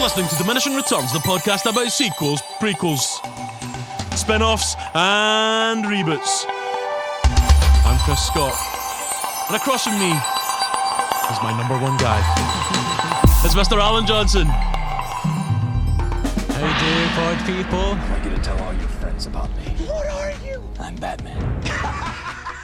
listening to Diminishing Returns, the podcast about sequels, prequels, spin-offs, and reboots. I'm Chris Scott, and across from me is my number one guy. It's Mr. Alan Johnson. How do, pod people? I want you to tell all your friends about me. What are you? I'm Batman.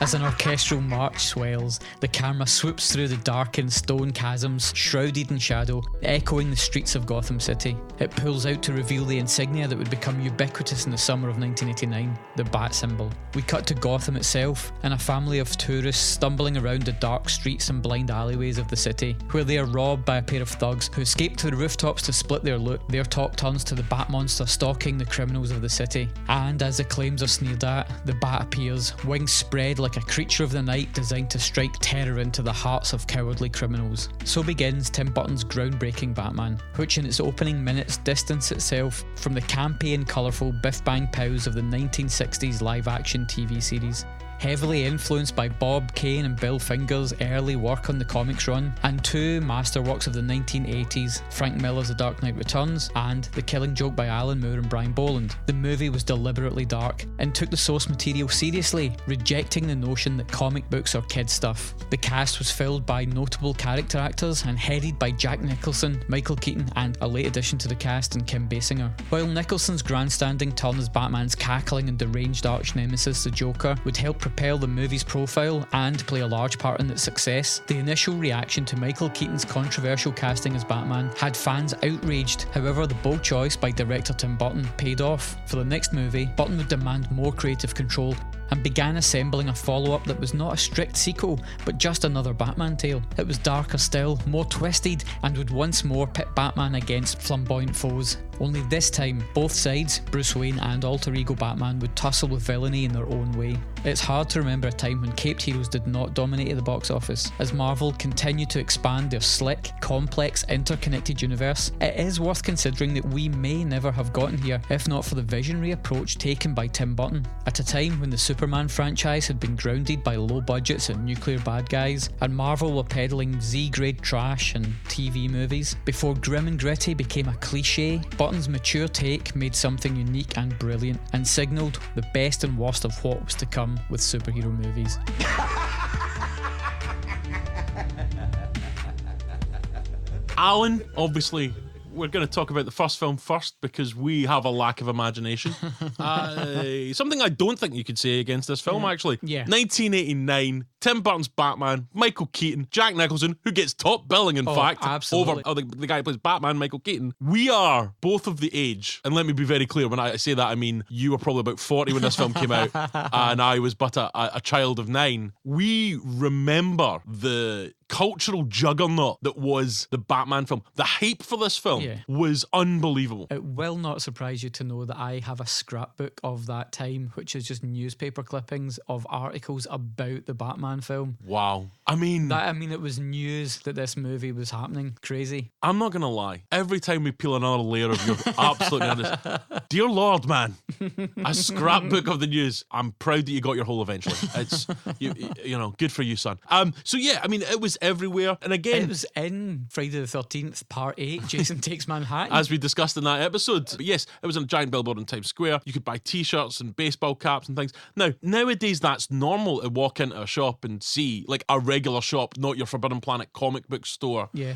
As an orchestral march swells, the camera swoops through the darkened stone chasms, shrouded in shadow, echoing the streets of Gotham City. It pulls out to reveal the insignia that would become ubiquitous in the summer of 1989, the bat symbol. We cut to Gotham itself, and a family of tourists stumbling around the dark streets and blind alleyways of the city, where they are robbed by a pair of thugs who escape to the rooftops to split their loot. Their talk turns to the bat monster stalking the criminals of the city. And as the claims are sneered at, the bat appears, wings spread like a creature of the night designed to strike terror into the hearts of cowardly criminals. So begins Tim Burton's groundbreaking Batman, which in its opening minutes distanced itself from the campy and colourful Biff Bang Pows of the 1960s live-action TV series. Heavily influenced by Bob Kane and Bill Finger's early work on the comics run, and two masterworks of the 1980s, Frank Miller's The Dark Knight Returns and The Killing Joke by Alan Moore and Brian Boland, the movie was deliberately dark and took the source material seriously, rejecting the notion that comic books are kid stuff. The cast was filled by notable character actors and headed by Jack Nicholson, Michael Keaton, and a late addition to the cast in Kim Basinger. While Nicholson's grandstanding turn as Batman's cackling and deranged arch nemesis, the Joker, would help propel the movie's profile and play a large part in its success, the initial reaction to Michael Keaton's controversial casting as Batman had fans outraged. However, the bold choice by director Tim Burton paid off. For the next movie, Burton would demand more creative control and began assembling a follow-up that was not a strict sequel, but just another Batman tale. It was darker still, more twisted, and would once more pit Batman against flamboyant foes. Only this time, both sides, Bruce Wayne and alter ego Batman, would tussle with villainy in their own way. It's hard to remember a time when caped heroes did not dominate the box office. As Marvel continued to expand their slick, complex, interconnected universe, it is worth considering that we may never have gotten here if not for the visionary approach taken by Tim Burton. At a time when the Superman franchise had been grounded by low budgets and nuclear bad guys, and Marvel were peddling Z-grade trash and TV movies, before grim and gritty became a cliche, Burton's mature take made something unique and brilliant, and signalled the best and worst of what was to come with superhero movies. Alan, obviously, we're going to talk about the first film first because we have a lack of imagination. Something I don't think you could say against this film, actually. Yeah. 1989, Tim Burton's Batman, Michael Keaton, Jack Nicholson, who gets top billing, in fact, absolutely. over the guy who plays Batman, Michael Keaton. We are both of the age, and let me be very clear, when I say that, I mean you were probably about 40 when this film came out, and I was but a child of 9. We remember the cultural juggernaut that was the Batman film. The hype for this film was unbelievable. It will not surprise you to know that I have a scrapbook of that time, which is just newspaper clippings of articles about the Batman film. Wow. I mean, it was news that this movie was happening. Crazy. I'm not going to lie. Every time we peel another layer of your absolute madness, dear Lord, man, a scrapbook of the news. I'm proud that you got your whole eventually. It's, you know, good for you, son. So yeah, I mean, it was everywhere. And again, it was in Friday the 13th, Part 8, Jason Takes Manhattan. As we discussed in that episode. But yes, it was on a giant billboard in Times Square. You could buy t-shirts and baseball caps and things. Now, nowadays that's normal to walk into a shop and see, like a regular shop, not your Forbidden Planet comic book store. Yeah.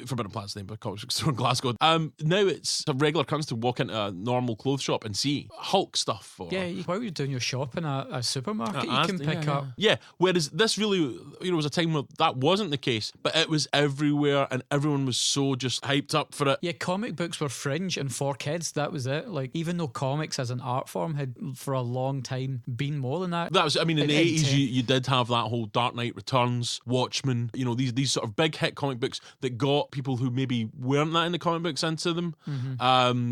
Forbidden Planet's the name of a comic book store in Glasgow. Now it's a regular occurrence to walk into a normal clothes shop and see Hulk stuff. Or, while you're doing your shop in a supermarket, you can pick up. Yeah, whereas this really, was a time where that wasn't the case, but it was everywhere and everyone was so just hyped up for it. Yeah, comic books were fringe and for kids, that was it. Like, even though comics as an art form had for a long time been more than that. That was, I mean, in the 80s you did have that whole Dark Knight Returns, Watchmen, these sort of big hit comic books that got people who maybe weren't that into comic books into them,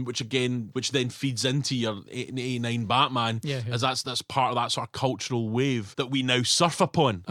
which then feeds into your 89 Batman, as that's part of that sort of cultural wave that we now surf upon,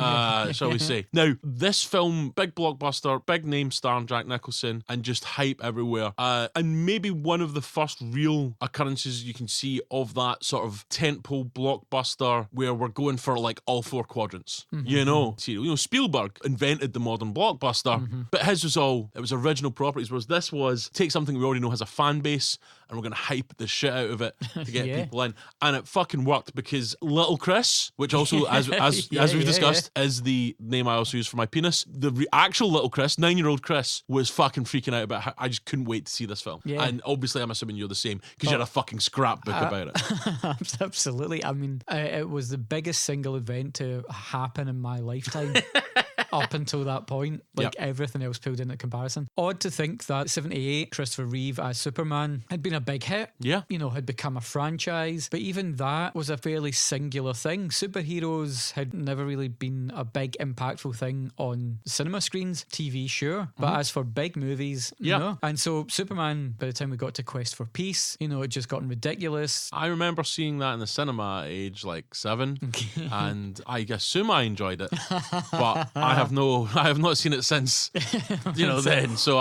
shall we say. Now, this film, big blockbuster, big name starring Jack Nicholson, and just hype everywhere. And maybe one of the first real occurrences you can see of that sort of tentpole blockbuster where we're going for like all four quadrants. You know, Spielberg invented the modern blockbuster, but his was it was original properties, whereas this was take something we already know has a fan base and we're going to hype the shit out of it to get people in. And it fucking worked because Little Chris, which also, as we've discussed, is the name I also use for my penis. The actual Little Chris, 9-year-old Chris, was fucking freaking out about how I just couldn't wait to see this film. Yeah. And obviously, I'm assuming you're the same because you had a fucking scrapbook about it. Absolutely. I mean, it was the biggest single event to happen in my lifetime. Up until that point, everything else pulled into comparison. Odd to think that 78, Christopher Reeve as Superman had been a big hit. Yeah. You know, had become a franchise. But even that was a fairly singular thing. Superheroes had never really been a big, impactful thing on cinema screens. TV, sure. But as for big movies, no. And so Superman, by the time we got to Quest for Peace, you know, it just gotten ridiculous. I remember seeing that in the cinema at age like 7. And I assume I enjoyed it. But I have not seen it since, then. So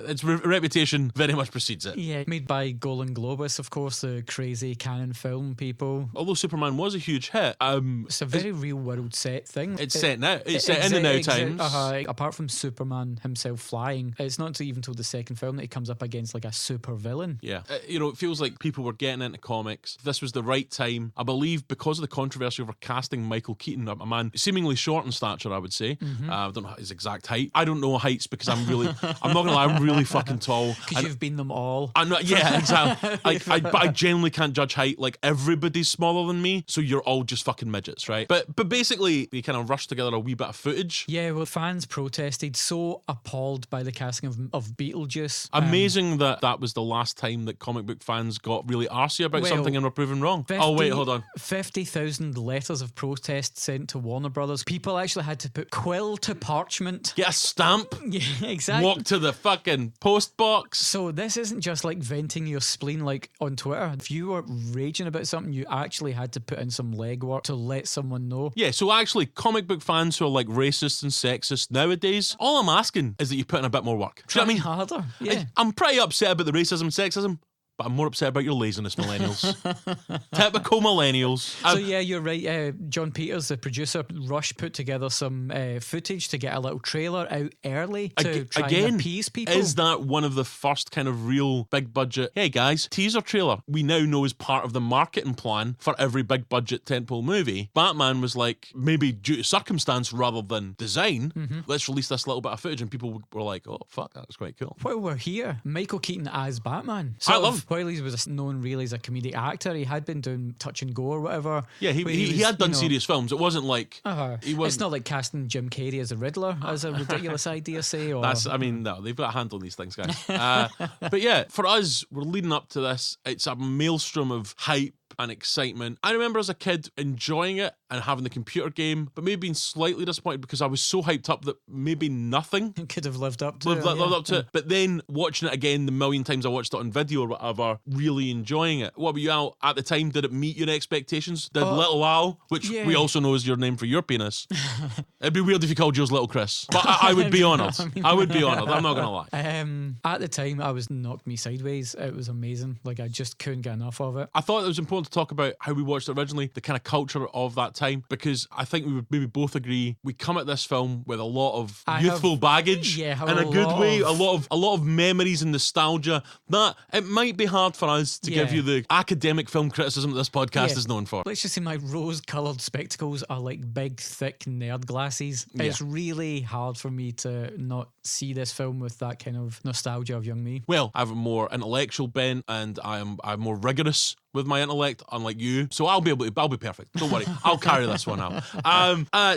its reputation very much precedes it. Yeah, made by Golan Globus, of course, the crazy Canon film people. Although Superman was a huge hit, it's a very real world set thing. It's set now. It's set in the now times. Apart from Superman himself flying, it's not even until the second film that he comes up against like a super villain. Yeah, it feels like people were getting into comics. This was the right time, I believe, because of the controversy over casting Michael Keaton, a man seemingly short in stature, I would say. I don't know his exact height. I don't know heights because I'm not gonna lie, I'm really fucking tall. Because you've been them all. I'm not, yeah, exactly. But I generally can't judge height. Like, everybody's smaller than me, so you're all just fucking midgets, right? But basically, we kind of rushed together a wee bit of footage. Yeah, well, fans protested, so appalled by the casting of Beetlejuice. Amazing that was the last time that comic book fans got really arsey about something and were proven wrong. 50,000 letters of protest sent to Warner Brothers. People actually had to put quill to parchment. Get a stamp. Yeah, exactly. Walk to the fucking post box. So this isn't just like venting your spleen like on Twitter. If you were raging about something, you actually had to put in some legwork to let someone know. Yeah, so actually comic book fans who are like racist and sexist nowadays, all I'm asking is that you put in a bit more work. Try what I mean? Harder. Yeah. I'm pretty upset about the racism and sexism, but I'm more upset about your laziness, millennials. Typical millennials. So yeah, you're right. John Peters, the producer, put together some footage to get a little trailer out early to try and appease people. Is that one of the first kind of real big budget, hey guys, teaser trailer we now know is part of the marketing plan for every big budget tentpole movie? Batman was like, maybe due to circumstance rather than design, let's release this little bit of footage, and people were like, oh fuck, that's quite cool. While we're here, Michael Keaton as Batman. I love while he was known really as a comedic actor, he had been doing Touch and Go or whatever. Yeah, he had done serious films. It wasn't like it's not like casting Jim Carrey as a Riddler as a ridiculous idea, say. Or no, they've got a handle on these things, guys. But yeah, for us, we're leading up to this. It's a maelstrom of hype and excitement. I remember as a kid enjoying it and having the computer game, but maybe being slightly disappointed because I was so hyped up that maybe nothing could have lived up to it. But then watching it again the million times I watched it on video or whatever, really enjoying it. What about you, Al? At the time, did it meet your expectations? Did Little Al, which we also know is your name for your penis, it'd be weird if you called yours Little Chris, but I would be honoured. I would be honoured. I'm not gonna lie. At the time, I was knocked me sideways. It was amazing. Like, I just couldn't get enough of it. I thought it was important to talk about how we watched it originally, the kind of culture of that time, because I think we would maybe both agree we come at this film with a lot of youthful baggage in a good way, a lot of memories and nostalgia that it might be hard for us to give you the academic film criticism that this podcast is known for. Let's just say my rose-coloured spectacles are like big, thick nerd glasses. Yeah. It's really hard for me to not see this film with that kind of nostalgia of young me. Well, I have a more intellectual bent and I'm more rigorous with my intellect, unlike you. So I'll be perfect. Don't worry. I'll carry this one out.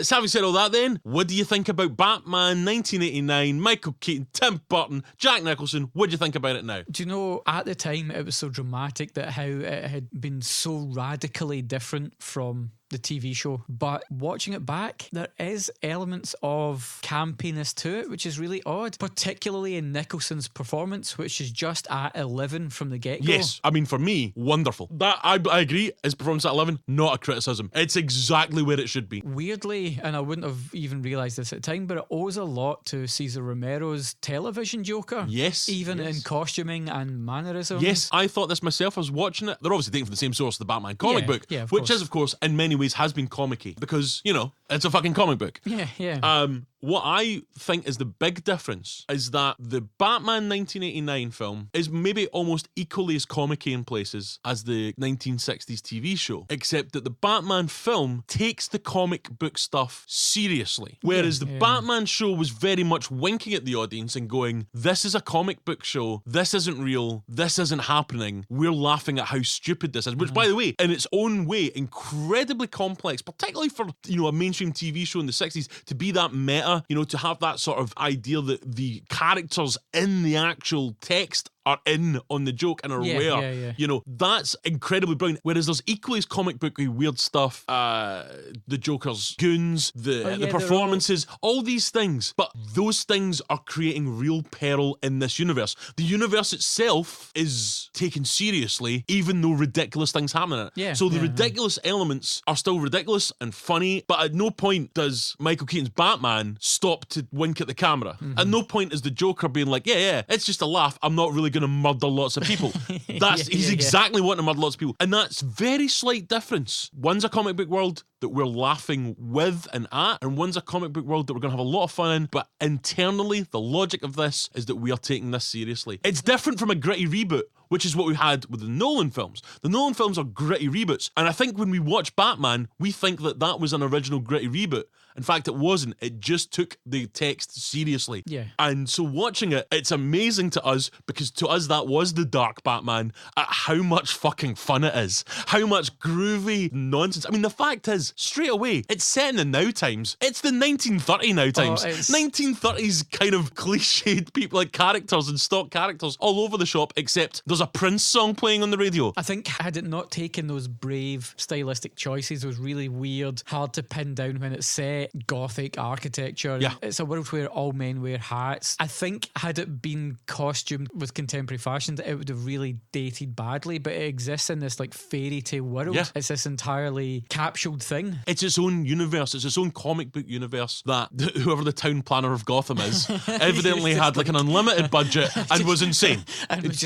So having said all that then, what do you think about Batman 1989, Michael Keaton, Tim Burton, Jack Nicholson? What do you think about it now? Do you know, at the time it was so dramatic that how it had been so radically different from the TV show. But watching it back, there is elements of campiness to it, which is really odd, particularly in Nicholson's performance, which is just at 11 from the get-go. Yes, I mean, for me, wonderful. That I agree, his performance at 11, not a criticism. It's exactly where it should be. Weirdly, and I wouldn't have even realised this at the time, but it owes a lot to Cesar Romero's television Joker. Yes. Even in costuming and mannerisms. Yes, I thought this myself. I was watching it. They're obviously taken from the same source, the Batman comic book, which is, of course, in many ways has been comic-y because, you know, it's a fucking comic book. Yeah. What I think is the big difference is that the Batman 1989 film is maybe almost equally as comic-y in places as the 1960s TV show, except that the Batman film takes the comic book stuff seriously, whereas the Batman show was very much winking at the audience and going, this is a comic book show, this isn't real, this isn't happening, we're laughing at how stupid this is, which, by the way, in its own way, incredibly complex, particularly for, you know, a mainstream TV show in the 60s, to be that meta, you know, to have that sort of idea that the characters in the actual text are in on the joke and are aware. You know, that's incredibly brilliant. Whereas there's equally as comic booky weird stuff, the Joker's goons, the performances, all these things. But those things are creating real peril in this universe. The universe itself is taken seriously, even though ridiculous things happen in it. So the ridiculous elements are still ridiculous and funny, but at no point does Michael Keaton's Batman stop to wink at the camera. At no point is the Joker being like, yeah, it's just a laugh. I'm not really going to murder lots of people. He's exactly wanting to murder lots of people. And that's very slight difference. One's a comic book world that we're laughing with and at, and one's a comic book world that we're going to have a lot of fun in, but internally, the logic of this is that we are taking this seriously. It's different from a gritty reboot, which is what we had with the Nolan films. The Nolan films are gritty reboots, and I think when we watch Batman, we think that that was an original gritty reboot. In fact, it wasn't. It just took the text seriously. And so watching it, it's amazing to us, because to us that was the dark Batman, at how much fucking fun it is. How much groovy nonsense. I mean, the fact is, straight away, it's set in the now times. It's the 1930 now times. 1930s kind of cliched people, like characters and stock characters all over the shop, except there's a Prince song playing on the radio. I think had it not taken those brave stylistic choices, those really weird, hard to pin down when it's set, gothic architecture, it's a world where all men wear hats. I think had it been costumed with contemporary fashions, it would have really dated badly, but it exists in this like fairy tale world. It's this entirely capsuled thing. It's its own universe. It's its own comic book universe that whoever the town planner of Gotham is evidently had like an unlimited budget and was insane. And it was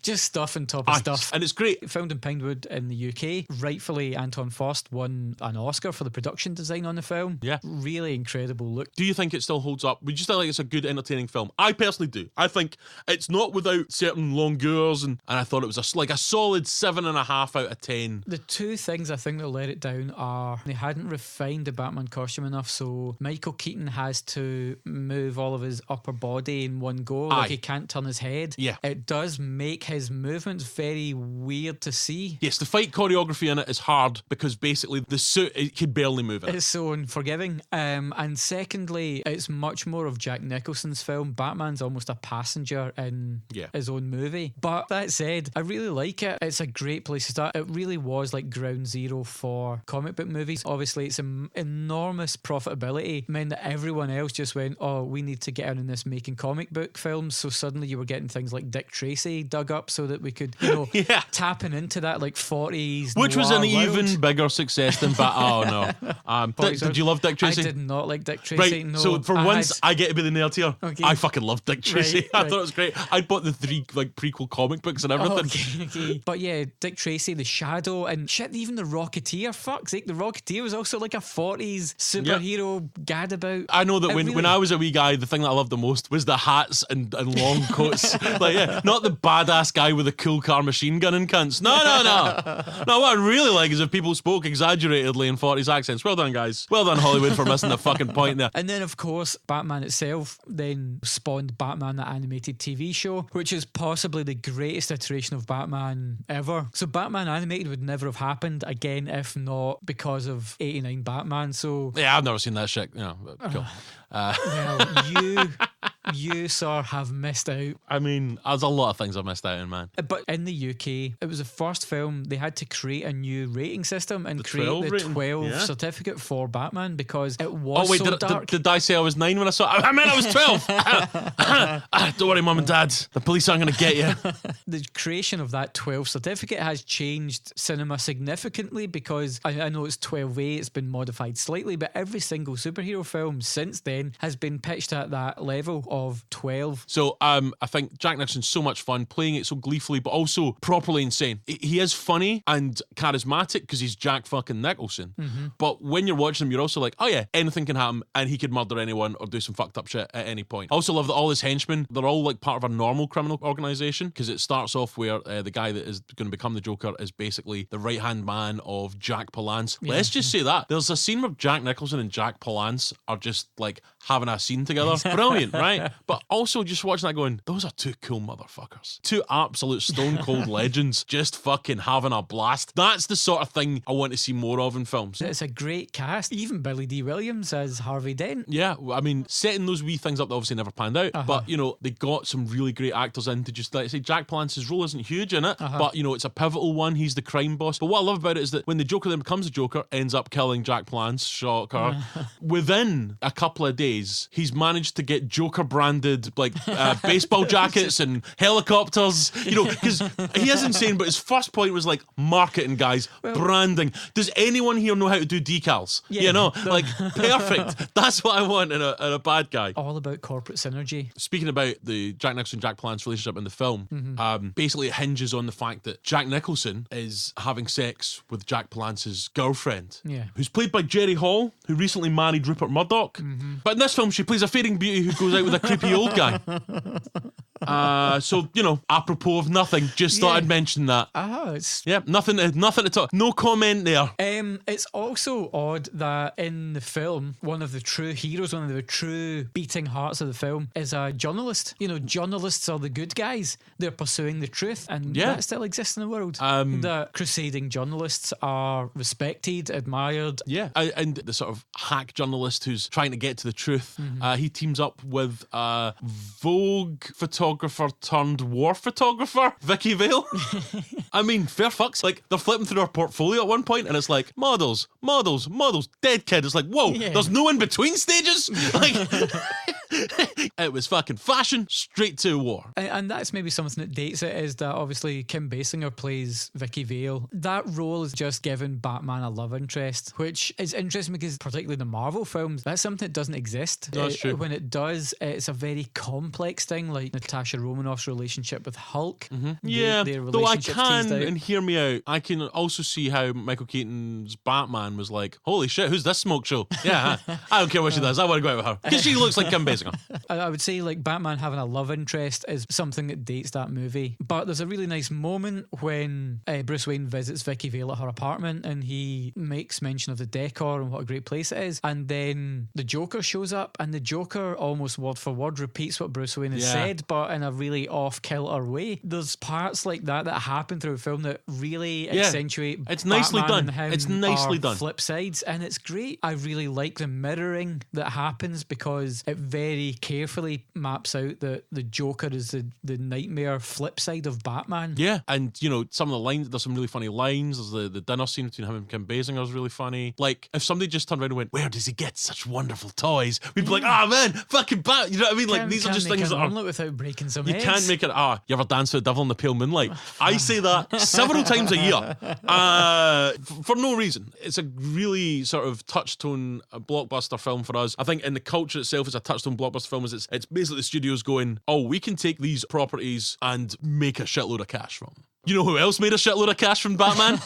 just stuff on top of stuff. And it's great. Filmed in Pinewood in the UK. Rightfully, Anton Furst won an Oscar for the production design on the film. Really incredible look. Do you think it still holds up? Would you still like it's a good, entertaining film? I personally do. I think it's not without certain longueurs, and I thought it was a solid 7.5 out of 10. The two things I think that let it down are they hadn't refined the Batman costume enough, so Michael Keaton has to move all of his upper body in one go. Like he can't turn his head. It does make his movements very weird to see. Yes, the fight choreography in it is hard because basically the suit, it could barely move it. It's so unforgiving. And secondly, it's much more of Jack Nicholson's film. Batman's almost a passenger in his own movie. But that said, I really like it. It's a great place to start. It really was like ground zero for comic book movies. Obviously, it's an enormous profitability meant that everyone else just went, oh, we need to get in this making comic book films. So suddenly you were getting things like Dick Tracy dug up so that we could, tapping into that like 40s which was an world. Even bigger success than did you love Dick Tracy? I did not like Dick Tracy. Right, no, so for once I get to be the nerd here. I fucking loved Dick Tracy. I thought it was great. I bought the 3 like prequel comic books and everything. Okay. But yeah, Dick Tracy, The Shadow, and shit, even The Rocketeer. Fuck's sake, The Rocketeer was also like a 40s superhero gadabout. I know that when I was a wee guy, the thing that I loved the most was the hats and long coats. Not the badass guy with a cool car machine gun and cunts. No. No, what I really like is if people spoke exaggeratedly in 40s accents. Well done, guys. Well done, Hollywood, for missing the fucking point there. And then, of course, Batman itself then spawned Batman, the animated TV show, which is possibly the greatest iteration of Batman ever. So Batman animated would never have happened again if not because of 89 Batman. So yeah, I've never seen that shit. Cool. Well, You, sir, have missed out. I mean, there's a lot of things I've missed out on, man. But in the UK, it was the first film they had to create a new rating system and create 12 the rating? 12 Yeah. certificate for Batman because it was Oh wait, so did, dark. did I say I was 9 when I saw it? I meant I was 12. Don't worry, Mum and Dad. The police aren't going to get you. The creation of that 12 certificate has changed cinema significantly because I know it's 12A, it's been modified slightly, but every single superhero film since then has been pitched at that level of 12. So I think Jack Nicholson's so much fun, playing it so gleefully, but also properly insane. He is funny and charismatic because he's Jack fucking Nicholson. But when you're watching him, you're also like, oh yeah, anything can happen and he could murder anyone or do some fucked up shit at any point. I also love that all his henchmen, they're all like part of a normal criminal organisation because it starts off where the guy that is going to become the Joker is basically the right-hand man of Jack Palance. Yeah. Let's just say that. There's a scene where Jack Nicholson and Jack Palance are just like having a scene together. Brilliant, right? But also just watching that going, those are two cool motherfuckers. Two absolute stone cold legends just fucking having a blast. That's the sort of thing I want to see more of in films. It's a great cast. Even Billy D. Williams as Harvey Dent. Yeah, I mean, setting those wee things up that obviously never panned out, but, you know, they got some really great actors in to just, like I say, Jack Palance's role isn't huge in it, but, you know, it's a pivotal one. He's the crime boss. But what I love about it is that when the Joker then becomes a Joker, ends up killing Jack Palance, shocker, within a couple of days, he's managed to get Joker-branded, like, baseball jackets and helicopters, you know, because he is insane, but his first point was, like, marketing, guys, branding. Does anyone here know how to do decals? Yeah. You know, like, perfect. That's what I want in a bad guy. All about corporate synergy. Speaking about the Jack Nicholson Jack Palance relationship in the film, basically it hinges on the fact that Jack Nicholson is having sex with Jack Palance's girlfriend, who's played by Jerry Hall, who recently married Rupert Murdoch. But in this film, she plays a fading beauty who goes out with a creepy old guy. So, you know, apropos of nothing, just thought I'd mention that. It's nothing to talk. No comment there. it's also odd that in the film, one of the true heroes, one of the true beating hearts of the film is a journalist. You know, journalists are the good guys. They're pursuing the truth, and that still exists in the world. That crusading journalists are respected, admired. Yeah, and the sort of hack journalist who's trying to get to the truth, he teams up with a Vogue photographer turned war photographer, Vicky Vale. I mean, fair fucks. Like, they're flipping through her portfolio at one point and it's like, models, dead kid. It's like, whoa, there's no in between stages? Like, it was fucking fashion straight to war. And that's maybe something that dates it, is that obviously Kim Basinger plays Vicky Vale. That role is just given Batman a love interest, which is interesting because particularly the Marvel films, that's something that doesn't exist. That's true. When it does, it's a very complex thing, like Natasha Romanoff's relationship with Hulk. Yeah, their though I relationship's can, teased out. and hear me out, I can also see how Michael Keaton's Batman was like, holy shit, who's this smoke show? Yeah, I don't care what she does, I want to go out with her. Because she looks like Kim Basinger. I would say like Batman having a love interest is something that dates that movie. But there's a really nice moment when Bruce Wayne visits Vicky Vale at her apartment and he makes mention of the decor and what a great place it is. And then the Joker shows up and the Joker almost word for word repeats what Bruce Wayne has said, but in a really off-kilter way. There's parts like that happen through a film that really accentuate it's nicely Batman done. and him It's nicely are done. flip sides, and it's great. I really like the mirroring that happens because it very carefully maps out that the Joker is the nightmare flip side of Batman. Yeah, and you know, some of the lines, there's some really funny lines. There's the dinner scene between him and Kim Basinger is really funny. Like, if somebody just turned around and went, where does he get such wonderful toys? We'd be like, man, fucking bat. You know what I mean? Like, these are just things that are... without breaking some You eggs. can't make it, you ever dance with the devil in the pale moonlight? I say that several times a year. For no reason. It's a really sort of touchstone blockbuster film for us. I think in the culture itself, it's a touchstone blockbuster film. It's basically the studios going, we can take these properties and make a shitload of cash from them. You know who else made a shitload of cash from Batman?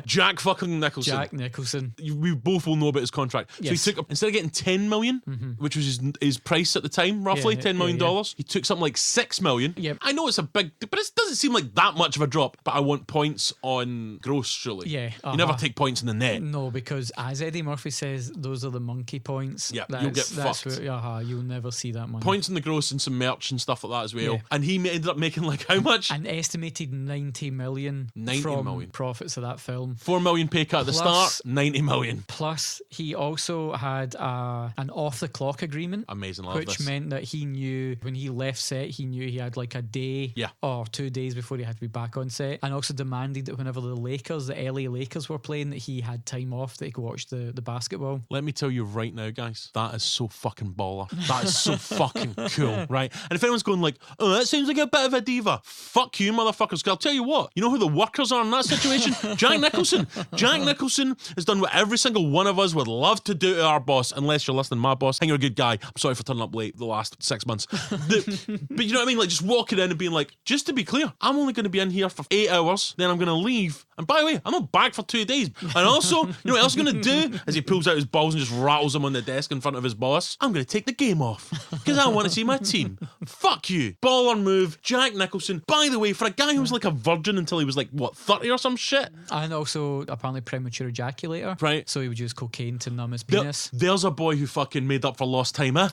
Jack fucking Nicholson. Jack Nicholson. We both will know about his contract. Yes. So he took, instead of getting 10 million, which was his price at the time, roughly, $10 million, he took something like 6 million. Yep. I know it's a big, but it doesn't seem like that much of a drop, but I want points on gross, surely. Yeah. You never take points in the net. No, because as Eddie Murphy says, those are the monkey points. Yeah, you'll get fucked. You'll never see that money. Points in the gross and some merch and stuff like that as well. Yeah. And he ended up making like how much? An estimated $9 90 million 90 from million. profits of that film. 4 million pay cut at the Plus- start, 90 million. Plus, he also had an off-the-clock agreement. Amazing, love Which this. meant that he knew when he left set, he knew he had like a day or 2 days before he had to be back on set, and also demanded that whenever the LA Lakers were playing, that he had time off that he could watch the basketball. Let me tell you right now, guys, that is so fucking baller. That is so fucking cool, right? And if anyone's going like, oh, that seems like a bit of a diva, fuck you, motherfuckers. 'Cause I'll tell you what, you know who the workers are in that situation? Jack Nicholson. Jack Nicholson has done what every single one of us would love to do to our boss, unless you're listening to my boss. I think you're a good guy. I'm sorry for turning up late the last 6 months. But you know what I mean? Like, just walking in and being like, just to be clear, I'm only going to be in here for 8 hours, then I'm going to leave. And by the way, I'm not back for 2 days. And also, you know what else I'm going to do? As he pulls out his balls and just rattles them on the desk in front of his boss, I'm going to take the game off because I want to see my team. Fuck you. Baller move. Jack Nicholson. By the way, for a guy who was like a virgin until he was like, what, 30 or some shit? And also, apparently, premature ejaculator. Right. So he would use cocaine to numb his penis. There's a boy who fucking made up for lost time, eh?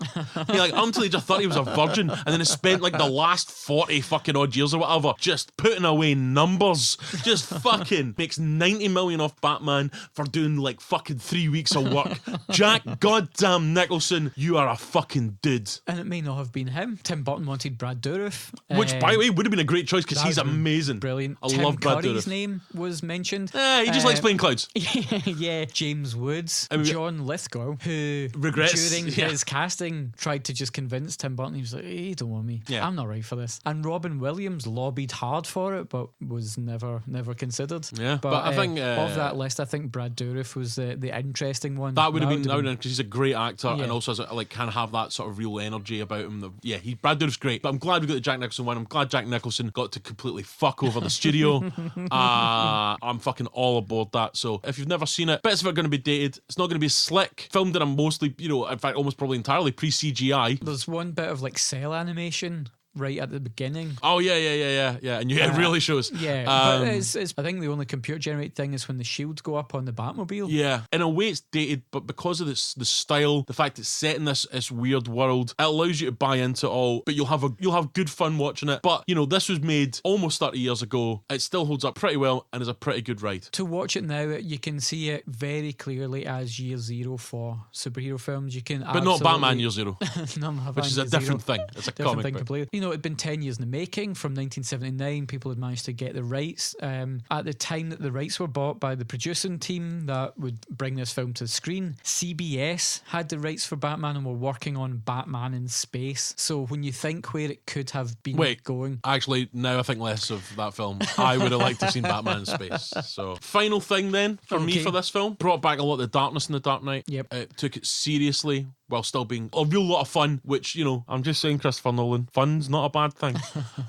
Like, until he just thought he was a virgin, and then he spent like the last 40 fucking odd years or whatever just putting away numbers. Just fucking makes 90 million off Batman for doing like fucking 3 weeks of work. Jack goddamn Nicholson, you are a fucking dude. And it may not have been him. Tim Burton wanted Brad Dourif. Which, by the way, would have been a great choice because that he's would've been amazing. Brilliant. I Tim love Brad Curry's Dourif. name was mentioned. He just likes playing clouds. Yeah, James Woods, John Lithgow, who Regrets, during yeah. his casting tried to just convince Tim Burton. He was like, "Hey, you don't want me. Yeah. I'm not right for this." And Robin Williams lobbied hard for it, but was never considered. Yeah, but I think of that list, I think Brad Dourif was the interesting one. That would have been because he's a great actor Yeah. and also has like can have that sort of real energy about him. Brad Dourif's great, but I'm glad we got the Jack Nicholson one. I'm glad Jack Nicholson got to completely fuck over the studio. I'm fucking all aboard that. So if you've never seen it, bits of it are going to be dated. It's not going to be slick. Filmed in a mostly, in fact, almost probably entirely pre-CGI. There's one bit of like cell animation right at the beginning. Oh yeah, and it really shows. Yeah, but it's I think the only computer generated thing is when the shields go up on the Batmobile. Yeah, in a way it's dated, but because of the style, the fact it's set in this weird world, it allows you to buy into it all. But you'll have good fun watching it. But this was made almost 30 years ago. It still holds up pretty well and is a pretty good ride. To watch it now, you can see it very clearly as year zero for superhero films. You can, but not Batman Year Zero, which is a different thing. It's a different comic thing book. completely. It'd been 10 years in the making. From 1979, people had managed to get the rights. At the time that the rights were bought by the producing team that would bring this film to the screen, CBS had the rights for Batman and were working on Batman in space. So when you think where it could have been going... Actually, now I think less of that film. I would have liked to have seen Batman in space. So, final thing then, for me for this film, brought back a lot of the darkness in The Dark Knight. Yep. It took it seriously while still being a real lot of fun, which, I'm just saying, Christopher Nolan, fun's not a bad thing.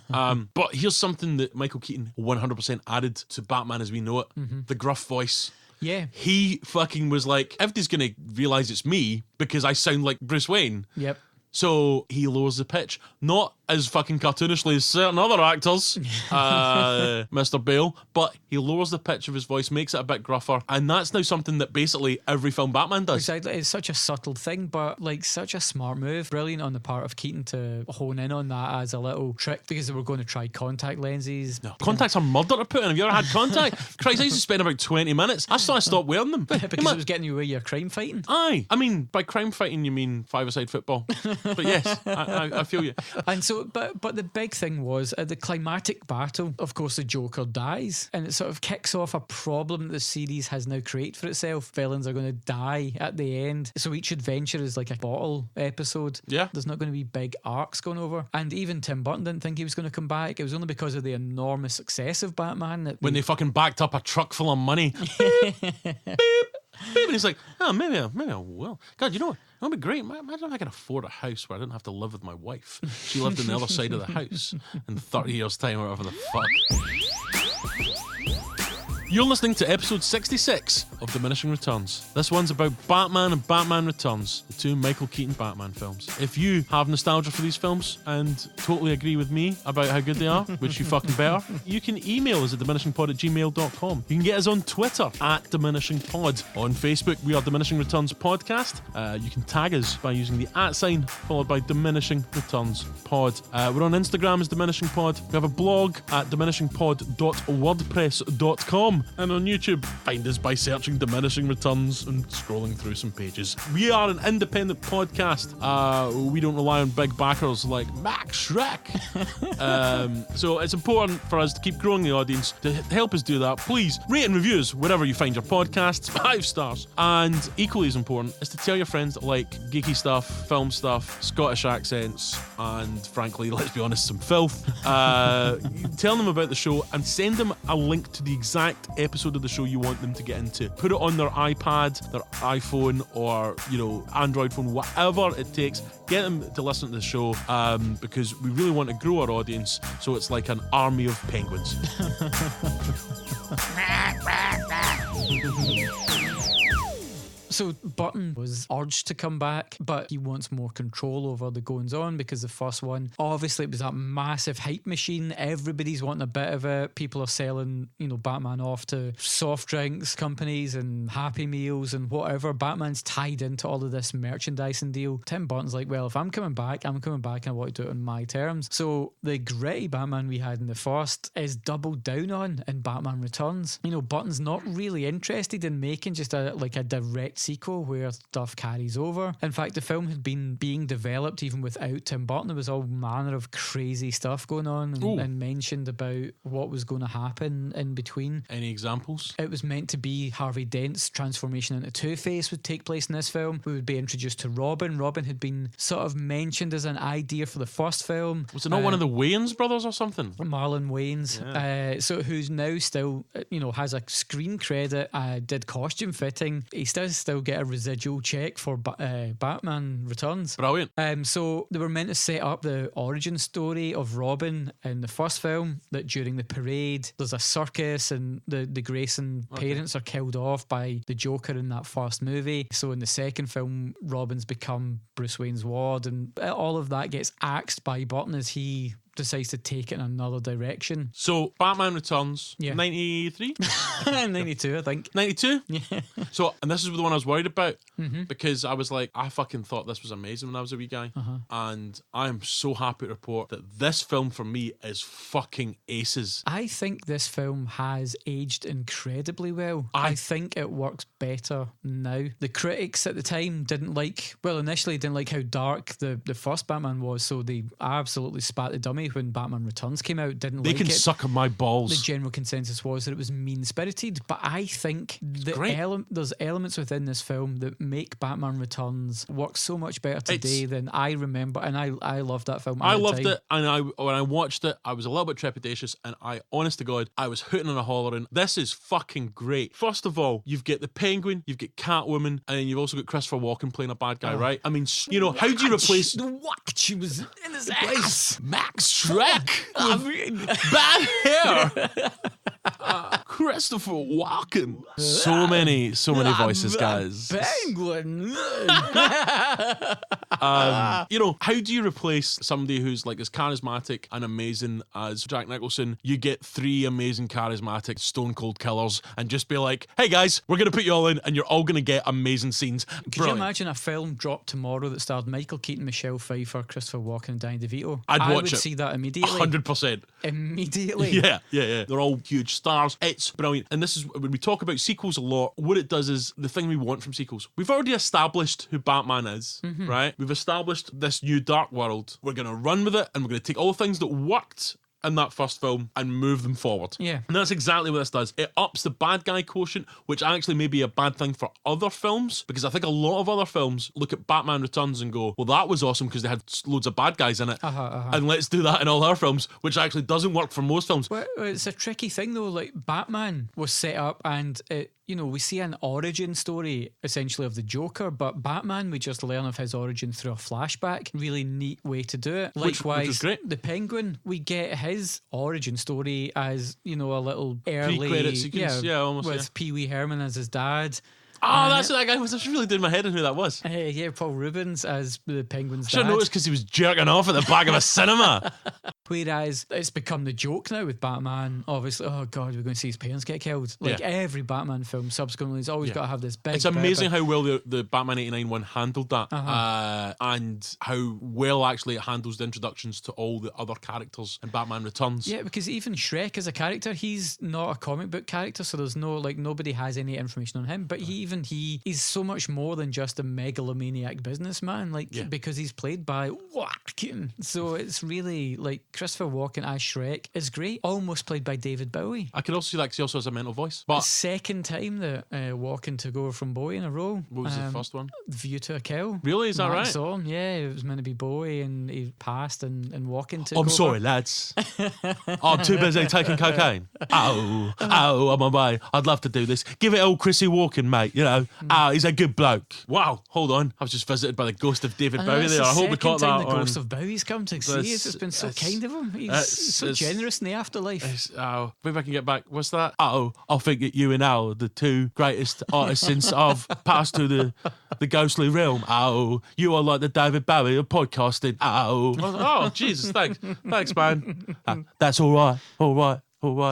But here's something that Michael Keaton 100% added to Batman as we know it. The gruff voice. Yeah. He fucking was like, everybody's going to realise it's me because I sound like Bruce Wayne. Yep. So he lowers the pitch. Not as fucking cartoonishly as certain other actors, Mr. Bale, but he lowers the pitch of his voice, makes it a bit gruffer, and that's now something that basically every film Batman does. Exactly. It's such a subtle thing, but like such a smart move. Brilliant on the part of Keaton to hone in on that as a little trick because they were going to try contact lenses. No, contacts are murder to put in. Have you ever had contact? Christ, I used to spend about 20 minutes. I stopped wearing them. Because it was getting you away your crime fighting. Aye. I mean, by crime fighting, you mean five-a-side football. But yes, I feel you. And so, but the big thing was at the climatic battle, of course, the Joker dies, and it sort of kicks off a problem that the series has now created for itself. Villains are going to die at the end, so each adventure is like a bottle episode. Yeah, there's not going to be big arcs going over. And even Tim Burton didn't think he was going to come back. It was only because of the enormous success of Batman that when they fucking backed up a truck full of money. Beep, beep. And he's like, maybe I will. God, you know what? It would be great. Imagine if I could afford a house where I didn't have to live with my wife. She lived on the other side of the house in 30 years' time or whatever the fuck. You're listening to episode 66 of Diminishing Returns. This one's about Batman and Batman Returns, the two Michael Keaton Batman films. If you have nostalgia for these films and totally agree with me about how good they are, which you fucking better, you can email us at diminishingpod@gmail.com. You can get us on Twitter at diminishingpod. On Facebook, we are Diminishing Returns Podcast. You can tag us by using the @ followed by Diminishing Returns Pod. We're on Instagram as Diminishing Pod. We have a blog at diminishingpod.wordpress.com. And on YouTube, find us by searching Diminishing Returns and scrolling through some pages. We are an independent podcast. We don't rely on big backers like Max Shreck. So it's important for us to keep growing the audience. To help us do that, please rate and reviews wherever you find your podcasts, 5 stars. And equally as important is to tell your friends that like geeky stuff, film stuff, Scottish accents, and frankly, let's be honest, some filth. Tell them about the show and send them a link to the exact episode of the show you want them to get into. Put it on their iPad, their iPhone, or Android phone, whatever it takes. Get them to listen to the show because we really want to grow our audience, so it's like an army of penguins. So Burton was urged to come back, but he wants more control over the goings on because the first one, obviously it was that massive hype machine. Everybody's wanting a bit of it. People are selling, Batman off to soft drinks companies and Happy Meals and whatever. Batman's tied into all of this merchandising deal. Tim Burton's like, well, if I'm coming back and I want to do it on my terms. So the gritty Batman we had in the first is doubled down on in Batman Returns. Burton's not really interested in making just a direct sequel where stuff carries over. In fact, the film had been being developed even without Tim Burton. There was all manner of crazy stuff going on and mentioned about what was going to happen in between. Any examples? It was meant to be Harvey Dent's transformation into Two-Face would take place in this film. We would be introduced to Robin. Robin had been sort of mentioned as an idea for the first film. Was it not one of the Wayans brothers or something? Marlon Wayans. Yeah. So who's now still, has a screen credit, did costume fitting. He still get a residual check for Batman Returns. Brilliant. So they were meant to set up the origin story of Robin in the first film, that during the parade there's a circus and the Grayson parents are killed off by the Joker in that first movie. So in the second film, Robin's become Bruce Wayne's ward, and all of that gets axed by Burton as he decides to take it in another direction. So Batman Returns, 93? 92, I think. 92? Yeah. So, and this is the one I was worried about because I was like, I fucking thought this was amazing when I was a wee guy. And I am so happy to report that this film for me is fucking aces. I think this film has aged incredibly well. I think it works better now. The critics at the time initially didn't like how dark the first Batman was, so they absolutely spat the dummy when Batman Returns came out. They can suck on my balls. The general consensus was that it was mean-spirited, but I think there's elements within this film that make Batman Returns work so much better today than I remember, and I loved that film. I loved it, and when I watched it, I was a little bit trepidatious, and honest to God, I was hooting and hollering. This is fucking great. First of all, you've got the Penguin, you've got Catwoman, and then you've also got Christopher Walken playing a bad guy, right? I mean, how do you replace the watch? She was in his ass. Max Shreck, bad hair. Christopher Walken. So many voices, guys. Penguin. How do you replace somebody who's like as charismatic and amazing as Jack Nicholson? You get 3 amazing, charismatic, stone cold killers, and just be like, "Hey guys, we're gonna put you all in, and you're all gonna get amazing scenes." Could you imagine a film dropped tomorrow that starred Michael Keaton, Michelle Pfeiffer, Christopher Walken, and Danny DeVito? I would see that immediately. 100%. Immediately. Yeah. They're all huge stars. It's brilliant. And this is when we talk about sequels a lot, what it does is the thing we want from sequels. We've already established who Batman is, right? We've established this new dark world. We're going to run with it, and we're going to take all the things that worked in that first film and move them forward. Yeah. And that's exactly what this does. It ups the bad guy quotient, which actually may be a bad thing for other films, because I think a lot of other films look at Batman Returns and go, well, that was awesome because they had loads of bad guys in it. And let's do that in all our films, which actually doesn't work for most films. Well, it's a tricky thing though. Like, Batman was set up and it we see an origin story essentially of the Joker, but Batman, we just learn of his origin through a flashback. Really neat way to do it. Which was great. The Penguin, we get his origin story as, a little early... Pre-credit sequence, almost. With Pee Wee Herman as his dad. Oh, that's what that guy was. I was really doing my head in who that was. Paul Rubens as the Penguin's dad. Should have noticed because he was jerking off at the back of a cinema. Whereas it's become the joke now with Batman. Obviously, oh God, we're going to see his parents get killed. Every Batman film subsequently has always got to have this big... It's amazing how well the Batman 89 one handled that. And how well actually it handles the introductions to all the other characters in Batman Returns. Yeah, because even Shreck as a character, he's not a comic book character, so there's no, nobody has any information on him. But he's so much more than just a megalomaniac businessman, because he's played by Walken. So it's really Christopher Walken as Shreck is great, almost played by David Bowie. I can also see that because he also has a mental voice. But the second time that Walken took over from Bowie in a row. What was the first one? View to a Kill. Really? Is that right? Song. Yeah, it was meant to be Bowie and he passed and Walken took over. I'm sorry, lads. I'm too busy taking cocaine. I'm on my way. I'd love to do this. Give it old Chrissy Walken, mate. He's a good bloke. Wow, hold on. I was just visited by the ghost of David Bowie there. I hope we caught that. The ghost of Bowie's come to see us. It's been so kind of him. He's so generous in the afterlife. Maybe I can get back. What's that? I think that you and Al, the two greatest artists since I've passed to the ghostly realm. You are like the David Bowie of podcasting. Oh, Jesus, thanks, man. That's all right. Well,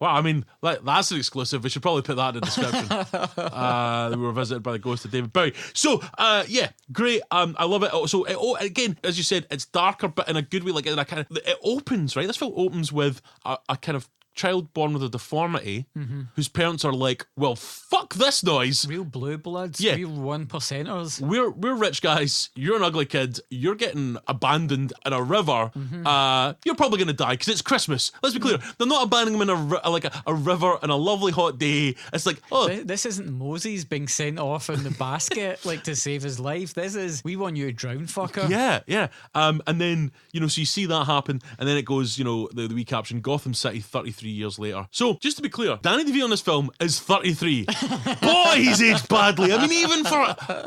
I mean, that's an exclusive. We should probably put that in the description. We were visited by the ghost of David Bowie. So, great. I love it. So, again, as you said, it's darker, but in a good way. It opens, right? This film opens with a kind of child born with a deformity whose parents are like, well, fuck this noise. Real blue bloods, real 1%ers. We're rich guys. You're an ugly kid. You're getting abandoned in a river. You're probably going to die because it's Christmas. Let's be clear. They're not abandoning him in a river on a lovely hot day. It's like, this isn't Moses being sent off in the basket to save his life. This is, we want you to drown, fucker. Yeah. And then, so you see that happen, and then it goes, the wee caption, Gotham City 33 years later. So, just to be clear, Danny DeVito in this film is 33. Boy, he's aged badly. I mean,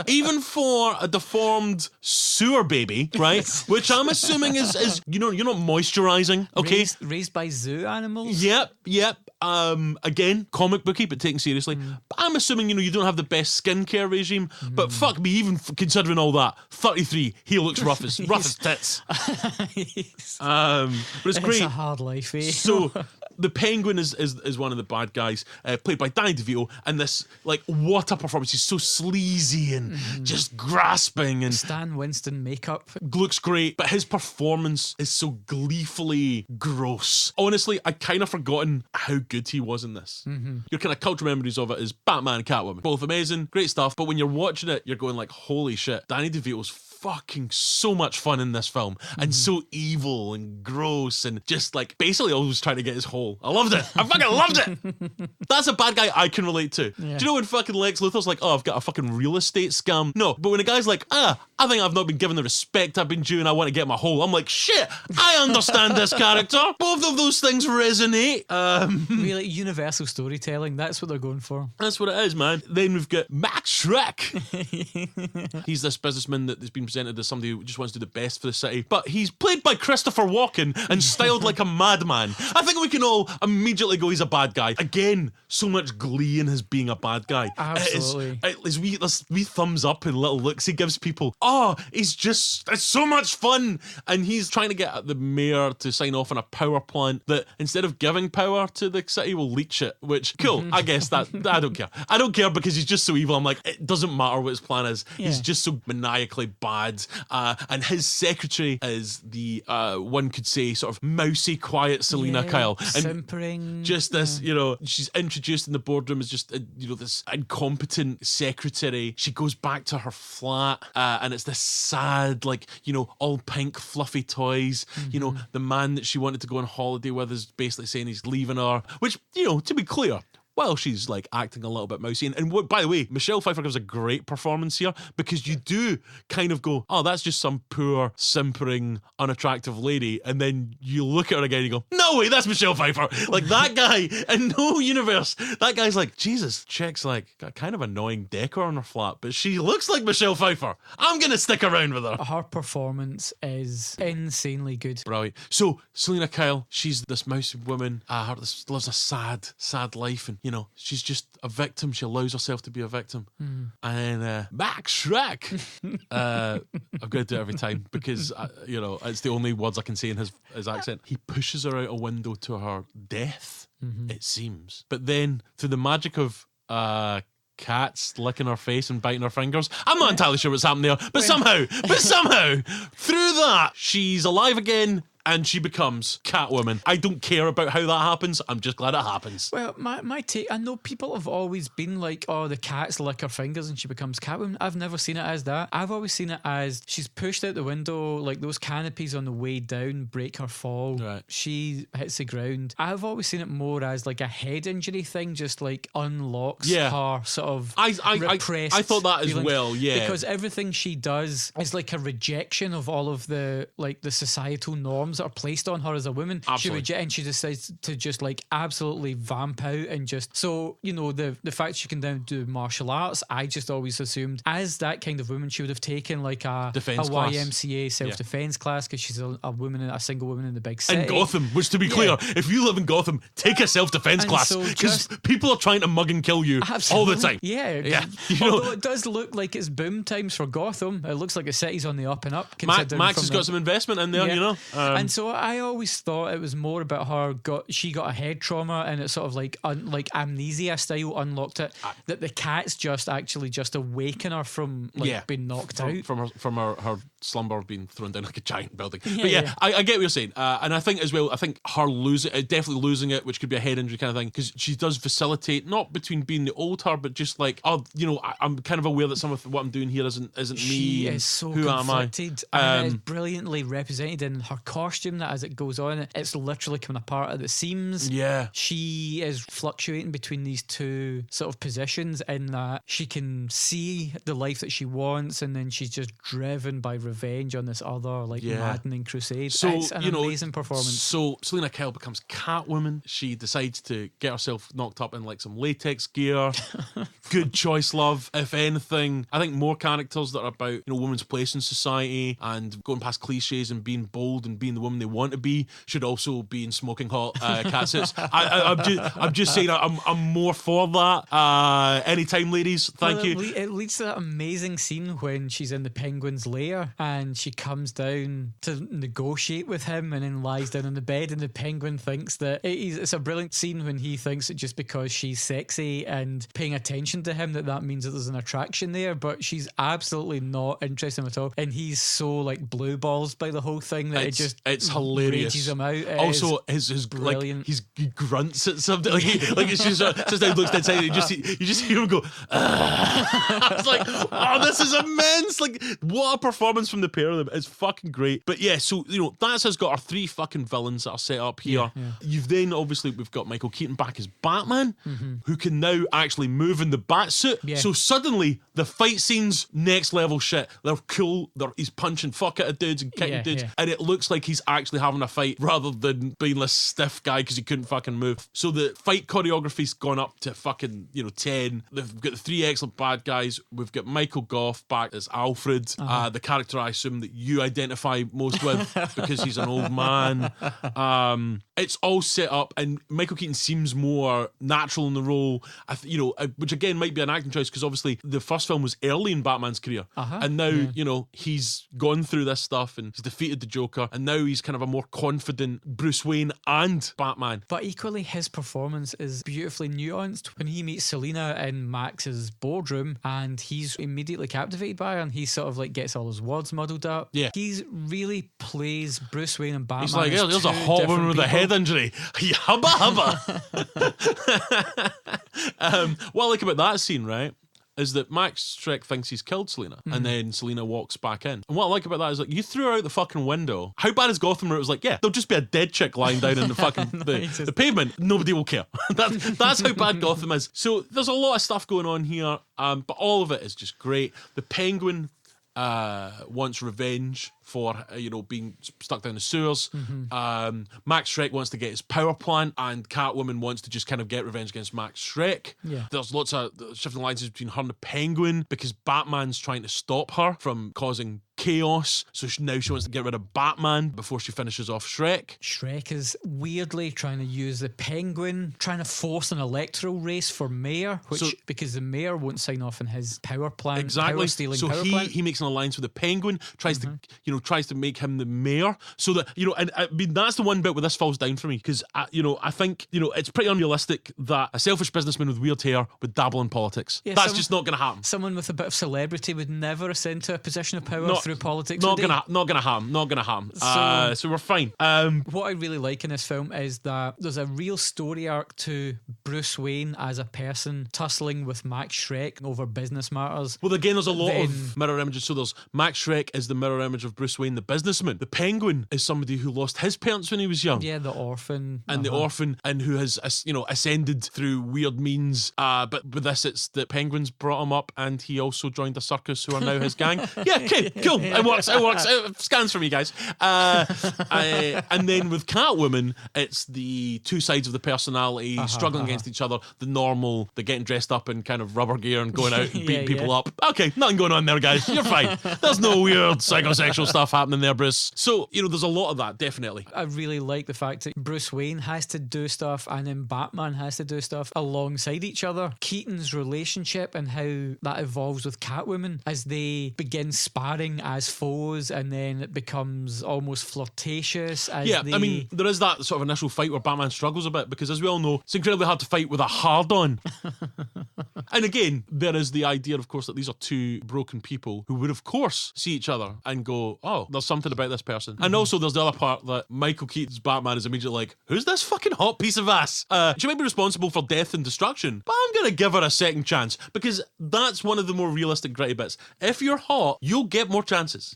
even for a deformed sewer baby, right? Which I'm assuming is you're not moisturizing, okay? Raised by zoo animals? Yep. Again, comic booky, but taken seriously. But I'm assuming, you don't have the best skincare regime, but fuck me, even considering all that, 33, he looks rough as tits. But it's great. It's a hard life, eh? So, the Penguin is one of the bad guys, played by Danny DeVito, and this, what a performance. He's so sleazy and just grasping, and Stan Winston makeup looks great, but his performance is so gleefully gross. Honestly, I kind of forgotten how good he was in this. Your kind of cultural memories of it is Batman and Catwoman. Both amazing, great stuff, but when you're watching it, you're going holy shit, Danny DeVito's fucking so much fun in this film, and so evil and gross, and just basically always trying to get his hole. I loved it. I fucking loved it. That's a bad guy I can relate to. Yeah. Do you know when fucking Lex Luthor's like, I've got a fucking real estate scam? No, but when a guy's like, I think I've not been given the respect I've been due and I want to get my hole, I'm like, shit, I understand this character. Both of those things resonate. Really, universal storytelling, that's what they're going for. That's what it is, man. Then we've got Max Shreck. He's this businessman that has been presented as somebody who just wants to do the best for the city, but he's played by Christopher Walken and styled like a madman. I think we can all immediately go, he's a bad guy. Again, so much glee in his being a bad guy. Absolutely. This wee thumbs up and little looks he gives people. It's so much fun. And he's trying to get the mayor to sign off on a power plant that instead of giving power to the city will leech it, which, cool, I guess that, I don't care. I don't care because he's just so evil. I'm like, it doesn't matter what his plan is. Yeah. He's just so maniacally bad. And his secretary is the, one could say, sort of mousy, quiet Selena Kyle. And simpering. Just this, she's introduced in the boardroom as just, this incompetent secretary. She goes back to her flat, and it's this sad, all pink, fluffy toys. The man that she wanted to go on holiday with is basically saying he's leaving her, which, to be clear, while she's like acting a little bit mousy. And what, by the way, Michelle Pfeiffer gives a great performance here, because you do kind of go, oh, that's just some poor, simpering, unattractive lady. And then you look at her again and you go, no way, that's Michelle Pfeiffer. Like, that guy in no universe, that guy's like, Jesus, chick's like got kind of annoying decor on her flat, but she looks like Michelle Pfeiffer. I'm going to stick around with her. Her performance is insanely good. Brilliant. So, Selena Kyle, she's this mousy woman, lives a sad life, and, you know, she's just a victim. She allows herself to be a victim. And Max Shreck, I've got to do it every time, because, you know, it's the only words I can say in his accent. He pushes her out a window to her death, it seems. But then, through the magic of cats licking her face and biting her fingers, I'm not entirely sure what's happened there, but somehow, through that, she's alive again, and she becomes Catwoman. I don't care about how that happens. I'm just glad it happens. Well, my take, I know people have always been like, oh, the cats lick her fingers and she becomes Catwoman. I've never seen it as that. I've always seen it as she's pushed out the window, like those canopies on the way down break her fall. Right. She hits the ground. I've always seen it more as like a head injury thing, just like unlocks her sort of repressed I thought that feelings. as well, yeah. Because everything she does is like a rejection of all of the societal norms that are placed on her as a woman. Absolutely. And she decides to just like absolutely vamp out, and just, so, you know, the fact she can then do martial arts, I just always assumed as that kind of woman she would have taken like a YMCA self-defense class, because she's a single woman in the big city. In Gotham, which, to be clear, if you live in Gotham, take a self-defense class, because people are trying to mug and kill you all the time. Yeah. Although it does look like it's boom times for Gotham. It looks like the city's on the up and up. Max has got some investment in there, you know. And so I always thought it was more about her. She got a head trauma, and it sort of like amnesia style unlocked it. That the cats just awaken her from being knocked out from her slumber being thrown down like a giant building. But I get what you're saying, and I think as well. I think her definitely losing it, which could be a head injury kind of thing, because she does facilitate, not between being the old her, but just like, oh, you know, I'm kind of aware that some of what I'm doing here isn't me. She is so who conflicted, am I? and it's brilliantly represented in her costume, that as it goes on, it's literally coming apart at the seams. Yeah. She is fluctuating between these two sort of positions, in that she can see the life that she wants, and then she's just driven by revenge on this other maddening crusade. So it's an amazing performance. So Selena Kyle becomes Catwoman. She decides to get herself knocked up in like some latex gear. Good choice, love. If anything, I think more characters that are about, you know, women's place in society and going past cliches and being bold and being the woman they want to be should also be in smoking hot catsuits. I'm just saying, I'm more for that. Anytime, ladies. Thank you. It leads to that amazing scene when she's in the penguin's lair and she comes down to negotiate with him, and then lies down on the bed, and the penguin thinks that it's a brilliant scene when he thinks that just because she's sexy and paying attention to him that means that there's an attraction there, but she's absolutely not interested in him at all, and he's so like blue balls by the whole thing that it's hilarious. Rages him out. Also, his brilliant. Like he grunts at something like it's just how he looks inside. You just hear him go. I was like, oh, this is immense! Like, what a performance from the pair of them! It's fucking great. But yeah, so you know, that's has got our three fucking villains that are set up here. Yeah. You've then obviously we've got Michael Keaton back as Batman, who can now actually move in the Batsuit. Yeah. So suddenly the fight scenes, next level shit. They're cool. He's punching fuck out of dudes and kicking dudes, and it looks like he's actually having a fight rather than being this stiff guy because he couldn't fucking move. So the fight choreography's gone up to fucking 10. They've got the three excellent bad guys. We've got Michael Goff back as Alfred, the character I assume that you identify most with because he's an old man. It's all set up, and Michael Keaton seems more natural in the role. Which again might be an acting choice because obviously the first film was early in Batman's career, and now he's gone through this stuff and he's defeated the Joker, and now he's kind of a more confident Bruce Wayne and Batman. But equally, his performance is beautifully nuanced when he meets Selena in Max's boardroom, and he's immediately captivated by her, and he sort of like gets all his words muddled up. Yeah, he really plays Bruce Wayne and Batman. He's like, yeah, there's a hot woman with a head injury. Hubba hubba. What I like about that scene, right? is that Max Shreck thinks he's killed Selina, and then Selina walks back in. And what I like about that is, like, you threw her out the fucking window. How bad is Gotham where it was like, yeah, there'll just be a dead chick lying down in the fucking the pavement. Nobody will care. That's how bad Gotham is. So there's a lot of stuff going on here, but all of it is just great. The Penguin wants revenge for being stuck down the sewers. Max Shreck wants to get his power plant, and Catwoman wants to just kind of get revenge against Max Shreck. There's lots of shifting alliances between her and the Penguin because Batman's trying to stop her from causing chaos, so now she wants to get rid of Batman before she finishes off Shreck. Shreck is weirdly trying to use the Penguin, trying to force an electoral race for mayor, because the mayor won't sign off on his power plant. Exactly. Power stealing so power plant. he makes an alliance with the Penguin, tries to make him the mayor, so that and I mean that's the one bit where this falls down for me, because I think it's pretty unrealistic that a selfish businessman with weird hair would dabble in politics. That's just not going to happen. Someone with a bit of celebrity would never ascend to a position of power through politics. Not gonna harm. So we're fine. What I really like in this film is that there's a real story arc to Bruce Wayne as a person tussling with Max Shreck over business matters. Well, again, there's a lot of mirror images. So there's Max Shreck is the mirror image of Bruce Wayne, the businessman. The Penguin is somebody who lost his parents when he was young. Yeah, the orphan. And the orphan, and who has ascended through weird means. But with this, it's the Penguins brought him up, and he also joined the circus, who are now his gang. Yeah, okay, cool. It works. It scans for me, guys. And then with Catwoman, it's the two sides of the personality struggling against each other. The normal, the getting dressed up in kind of rubber gear and going out and beating people up. Okay, nothing going on there, guys. You're fine. There's no weird psychosexual stuff happening there, Bruce. So, there's a lot of that, definitely. I really like the fact that Bruce Wayne has to do stuff and then Batman has to do stuff alongside each other. Keaton's relationship and how that evolves with Catwoman as they begin sparring as foes, and then it becomes almost flirtatious. I mean, there is that sort of initial fight where Batman struggles a bit, because as we all know, it's incredibly hard to fight with a hard-on. And again, there is the idea, of course, that these are two broken people who would, of course, see each other and go, oh, there's something about this person. And also there's the other part that Michael Keaton's Batman is immediately like, who's this fucking hot piece of ass? She might be responsible for death and destruction, but I'm going to give her a second chance, because that's one of the more realistic gritty bits. If you're hot, you'll get more chances.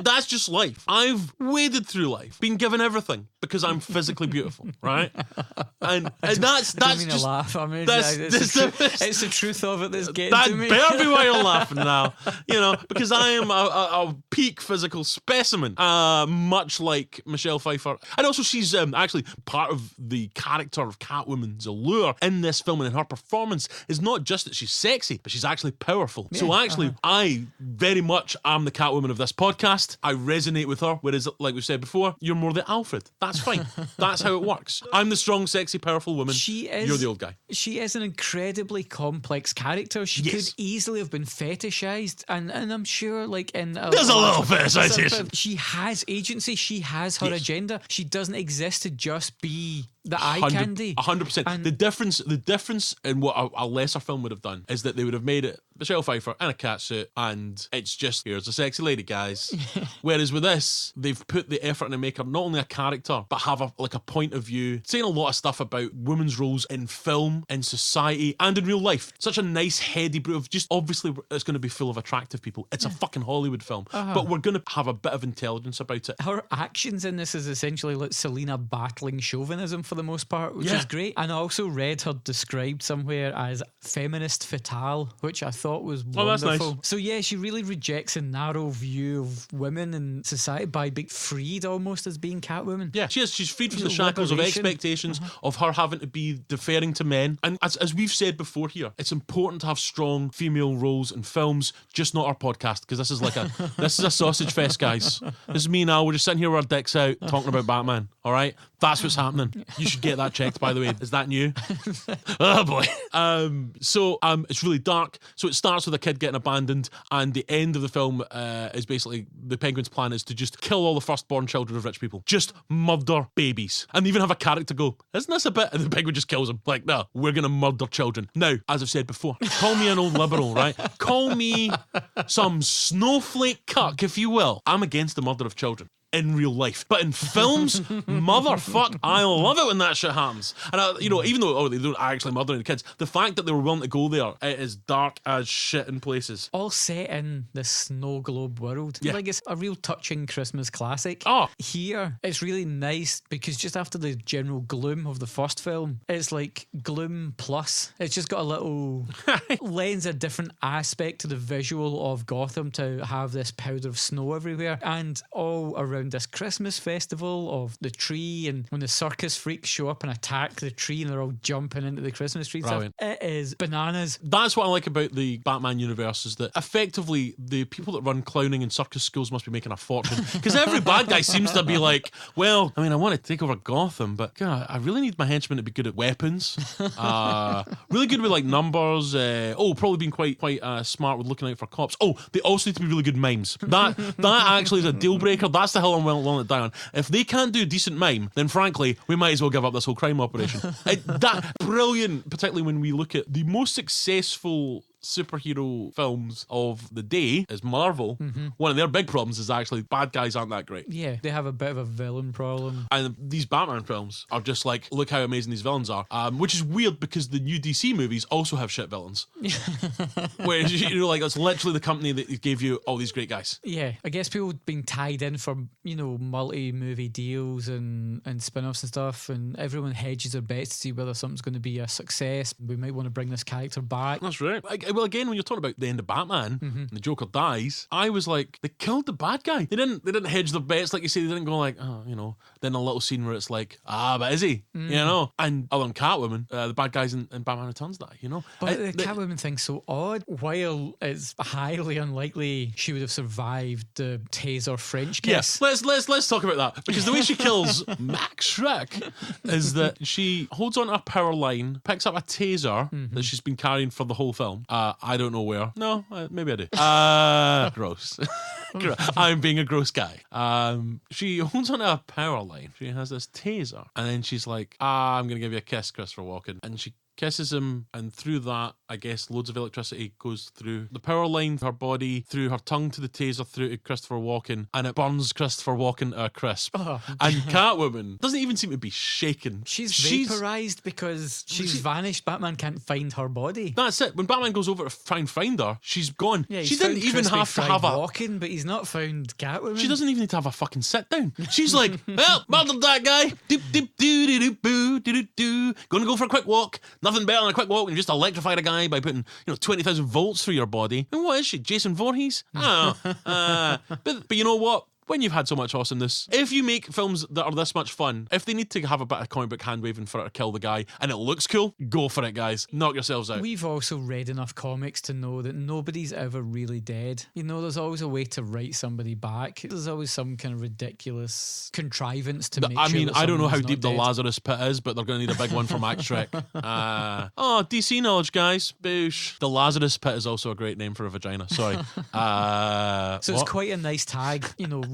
That's just life. I've waded through life, been given everything because I'm physically beautiful, right? And that's just laugh. I mean, it's the truth of it that's getting to me. That better be why you're laughing now, because I am a peak physical specimen, much like Michelle Pfeiffer. And also she's actually part of the character of Catwoman's allure in this film and in her performance is not just that she's sexy, but she's actually powerful. So actually, I very much am the Catwoman of this podcast. I resonate with her, whereas, like we've said before, you're more the Alfred. That's fine. That's how it works. I'm the strong, sexy, powerful woman. You're the old guy. She is an incredibly complex character. She could easily have been fetishized, and I'm sure, like, there's a little fetishization. She has agency. She has her agenda. She doesn't exist to just be the eye candy. 100%. The difference in what a lesser film would have done is that they would have made it Michelle Pfeiffer in a catsuit, and it's just, here's a sexy lady, guys. Whereas with this, they've put the effort in to make her not only a character, but have a point of view, saying a lot of stuff about women's roles in film, in society, and in real life. Such a nice, heady brew of just, obviously, it's going to be full of attractive people. It's a fucking Hollywood film, but we're going to have a bit of intelligence about it. Her actions in this is essentially like Selina battling chauvinism for the most part, which is great. And I also read her described somewhere as feminist fatale, which I thought was wonderful. Oh, that's nice. So yeah, she really rejects a narrow view of women in society by being freed almost as being Catwoman. Yeah, she is. She's freed from the shackles of expectations of her having to be deferring to men. And as we've said before here, it's important to have strong female roles in films, just not our podcast, because this is a sausage fest, guys. This is me now. We're just sitting here with our dicks out talking about Batman. All right, that's what's happening. You should get that checked, by the way. Is that new? Oh boy. So it's really dark. So it starts with a kid getting abandoned, and the end of the film is basically the Penguin's plan is to just kill all the firstborn children of rich people. Just murder babies. And even have a character go, isn't this a bit? And the Penguin just kills him. Like, no, we're going to murder children. Now, as I've said before, call me an old liberal, right? Call me some snowflake cuck, if you will. I'm against the murder of children. in real life. But in films, motherfuck, I love it when that shit happens. And, even though they don't actually murder any kids, the fact that they were willing to go there, it is dark as shit in places. All set in the snow globe world. Yeah. Like, it's a real touching Christmas classic. Oh. Here, it's really nice because just after the general gloom of the first film, it's like gloom plus. It's just got a little lends a different aspect to the visual of Gotham to have this powder of snow everywhere, and all around this Christmas festival of the tree, and when the circus freaks show up and attack the tree and they're all jumping into the Christmas tree stuff. It is bananas. That's what I like about the Batman universe, is that effectively the people that run clowning and circus schools must be making a fortune, because every bad guy seems to be like, well, I mean, I want to take over Gotham, but God, I really need my henchmen to be good at weapons, really good with like numbers, probably being quite smart with looking out for cops. They also need to be really good mimes. That actually is a deal breaker. That's the hill I'm willing to die on. If they can't do a decent mime, then frankly we might as well give up this whole crime operation. That brilliant, particularly when we look at the most successful superhero films of the day is Marvel. One of their big problems is actually bad guys aren't that great. Yeah, they have a bit of a villain problem. And these Batman films are just like, look how amazing these villains are. Which is weird because the new DC movies also have shit villains. Whereas, it's literally the company that gave you all these great guys. Yeah, I guess people being tied in for, multi-movie deals and spin-offs and stuff, and everyone hedges their bets to see whether something's going to be a success. We might want to bring this character back. That's right. Well, again, when you're talking about the end of Batman and the Joker dies, I was like, they killed the bad guy. They didn't hedge their bets, like you say. They didn't go like, then a little scene where it's like, but is he? And other than Catwoman, the bad guys in Batman Returns die, But the Catwoman thing's so odd. While it's highly unlikely she would have survived the taser French kiss. Yes, let's talk about that, because the way she kills Max Shreck is that she holds on to a power line, picks up a taser that she's been carrying for the whole film. I don't know where. No, maybe I do. Gross. I'm being a gross guy. She holds on to a power line. She has this taser, and then she's like, I'm going to give you a kiss, Christopher Walken. And she kisses him, and through that, I guess, loads of electricity goes through the power line, her body, through her tongue to the taser, through to Christopher Walken, and it burns Christopher Walken to a crisp. And Catwoman doesn't even seem to be shaken. She's vaporized because she's vanished. Batman can't find her body. That's it. When Batman goes over to try and find her, she's gone. Yeah, she didn't even have to have a Walken, but he's not found Catwoman. She doesn't even need to have a fucking sit down. She's like, well, murdered that guy. Doop doop doo doo doo boo doo doo doo. Gonna go for a quick walk. Nothing better than a quick walk when you just electrified a guy by putting 20,000 volts through your body. And what is she? Jason Voorhees? I don't know. But you know what? When you've had so much awesomeness, if you make films that are this much fun, if they need to have a bit of comic book hand waving for it to kill the guy and it looks cool, go for it, guys. Knock yourselves out. We've also read enough comics to know that nobody's ever really dead. There's always a way to write somebody back. There's always some kind of ridiculous contrivance to make sure I don't know how deep the dead. Lazarus pit is, but they're going to need a big one for Max Shreck. DC knowledge, guys. Boosh. The Lazarus pit is also a great name for a vagina. Sorry. So it's quite a nice tag,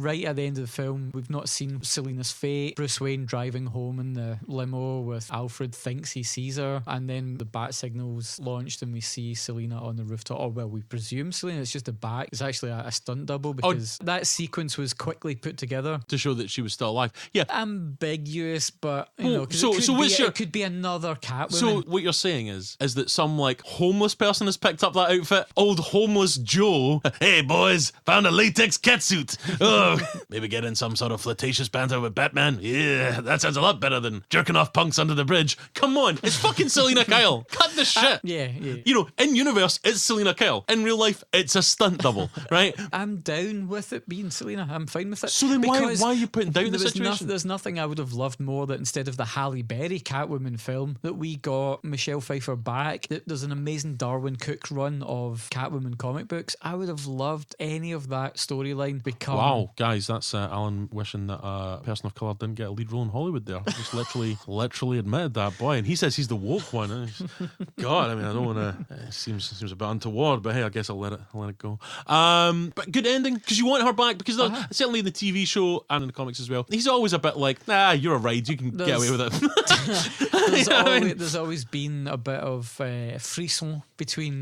right at the end of the film, we've not seen Selina's fate. Bruce Wayne driving home in the limo with Alfred thinks he sees her, and then the bat signal's launched and we see Selina on the rooftop. Or well, we presume Selina, it's just a bat. It's actually a stunt double because that sequence was quickly put together to show that she was still alive. Yeah. Ambiguous, but it could be another Catwoman. So what you're saying is that some homeless person has picked up that outfit? Old homeless Joe. Hey boys, found a latex catsuit. Oh, maybe get in some sort of flirtatious banter with Batman. Yeah, that sounds a lot better than jerking off punks under the bridge. Come on, it's fucking Selina Kyle. Cut the shit. Yeah. In universe, it's Selina Kyle. In real life, it's a stunt double, right? I'm down with it being Selina. I'm fine with it. So then why are you putting down the situation? There's nothing I would have loved more that instead of the Halle Berry Catwoman film, that we got Michelle Pfeiffer back. There's an amazing Darwin Cook run of Catwoman comic books. I would have loved any of that storyline become... Wow, guys, that's Alan wishing that a person of colour didn't get a lead role in Hollywood there. Just literally admitted that, boy. And he says he's the woke one. God, I mean, I don't want to... It seems a bit untoward, but hey, I guess I'll let it go. But good ending, because you want her back, because certainly in the TV show and in the comics as well, he's always a bit like, you're a ride, you can get away with it. There's always been a bit of frisson between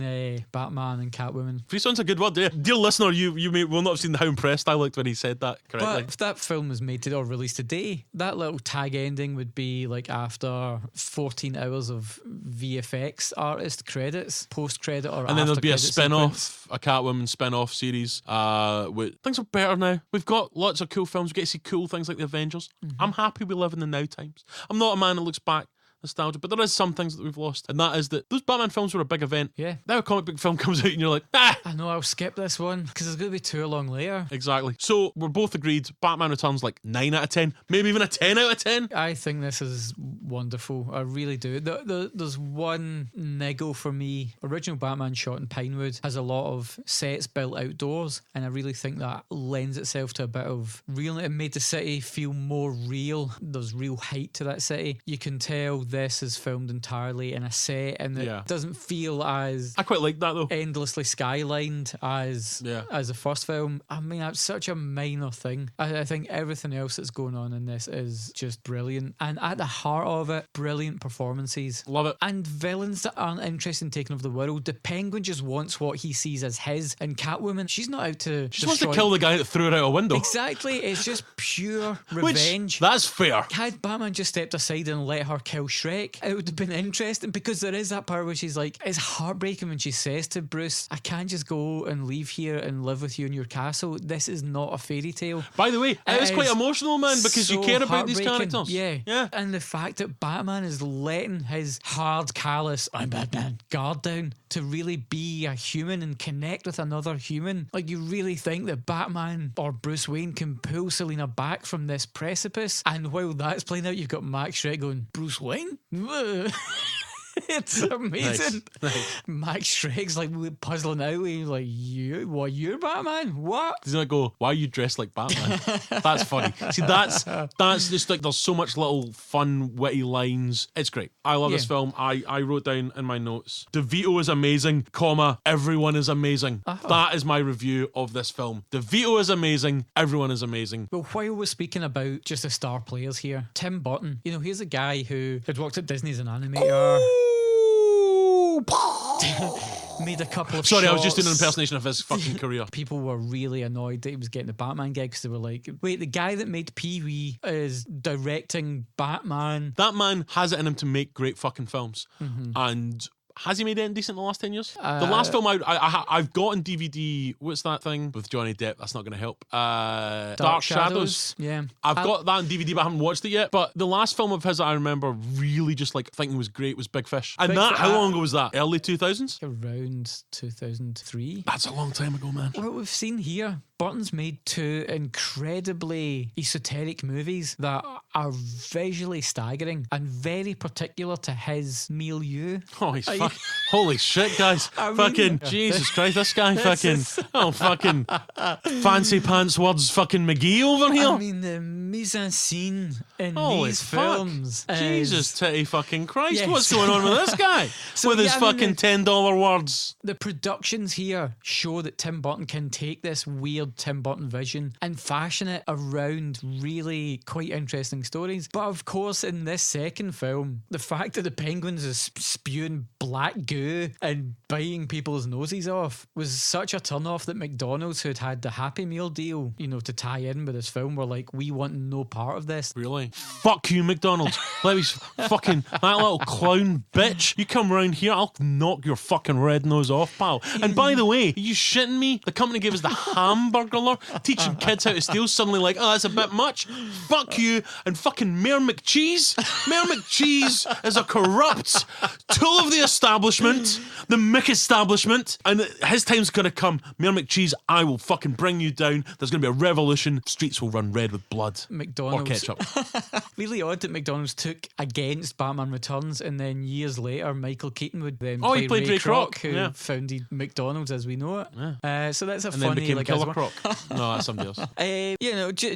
Batman and Catwoman. Frisson's a good word, yeah. Dear listener, you will not have seen how impressed I looked when he said said that correctly. But if that film was made today or released today, that little tag ending would be like after 14 hours of VFX artist credits, post credit or and then there'll be a spin-off. spin-off, a Catwoman spin-off series. Things are better now. We've got lots of cool films. We get to see cool things like the Avengers. I'm happy we live in the now times. I'm not a man that looks back nostalgia, but there is some things that we've lost, and that is that those Batman films were a big event. Yeah. Now a comic book film comes out and you're like, ah! I know, I'll skip this one because it's going to be too long later. Exactly. So we're both agreed Batman Returns like 9 out of 10, maybe even a 10 out of 10. I think this is wonderful. I really do. There's one niggle for me. Original Batman shot in Pinewood has a lot of sets built outdoors, and I really think that lends itself to a bit of real. It made the city feel more real. There's real height to that city. You can tell this is filmed entirely in a set, and it doesn't feel as I quite like that though. endlessly skylined as the first film. I mean, that's such a minor thing. I think everything else that's going on in this is just brilliant, and at the heart of it, brilliant performances. Love it. And villains that aren't interested in taking over the world. The Penguin just wants what he sees as his, and Catwoman, she's not out to She wants to kill the guy that threw her out a window. Exactly. It's just pure revenge. That's fair. Had Batman just stepped aside and let her kill Shreck, it would have been interesting, because there is that part where she's like, it's heartbreaking when she says to Bruce, I can't just go and leave here and live with you in your castle. This is not a fairy tale. By the way, it is quite emotional, man, because you so care about these heartbreaking. characters. Yeah. And the fact that Batman is letting his hard, callous, I'm Batman, guard down to really be a human and connect with another human. Like, you really think that Batman or Bruce Wayne can pull Selina back from this precipice? And while that's playing out, you've got Max Shreck going, Bruce Wayne? It's amazing. Nice. Max Shreck's like puzzling out. He's like, you're Batman? What? Does he not go, why are you dressed like Batman? That's funny. See, that's just like, there's so much little fun, witty lines. It's great. I love this film. I wrote down in my notes, DeVito is amazing, everyone is amazing. That is my review of this film. DeVito is amazing, everyone is amazing. Well, while we're speaking about just the star players here, Tim Burton, he's a guy who had worked at Disney as an animator. Made a couple of Sorry, shots. I was just doing an impersonation of his fucking career. People were really annoyed that he was getting the Batman gig because they were like, wait, the guy that made Pee-wee is directing Batman. That man has it in him to make great fucking films. And has he made anything decent in the last 10 years? The last film I've got on DVD, what's that thing with Johnny Depp? That's not going to help. Dark Shadows. Yeah. I've got that on DVD, but I haven't watched it yet. But the last film of his that I remember really just like thinking was great was Big Fish. And how long ago was that? Early 2000s? Around 2003. That's a long time ago, man. What we've seen here, Burton's made two incredibly esoteric movies that are visually staggering and very particular to his milieu. Oh, he's holy shit, guys. Jesus Christ, this guy fucking fancy pants words fucking McGee over here. I mean, the mise en scene in holy these fuck. films. Jesus titty fucking Christ. Yes. What's going on with this guy? With his fucking $10 words. The productions here show that Tim Burton can take this weird Tim Burton vision and fashion it around really quite interesting stories. But of course, in this second film, the fact that the Penguins is spewing black goo and biting people's noses off was such a turn off that McDonald's, who'd had the Happy Meal deal, to tie in with this film, were like, we want no part of this. Really? Fuck you, McDonald's. Let me fucking, that little clown bitch. You come round here, I'll knock your fucking red nose off, pal. And by the way, are you shitting me? The company gave us the hamburger, teaching kids how to steal, suddenly like, oh, that's a bit much. Fuck you. And fucking Mayor McCheese. Mayor McCheese is a corrupt tool of the establishment, the Mick-establishment, and his time's gonna come. Mayor McCheese, I will fucking bring you down. There's gonna be a revolution. Streets will run red with blood. McDonald's. Or ketchup. Really odd that McDonald's took against Batman Returns, and then years later, Michael Keaton would then play Ray Kroc, who founded McDonald's as we know it. Yeah. So that's a and funny... then became like, Killer Croc. No, that's somebody else.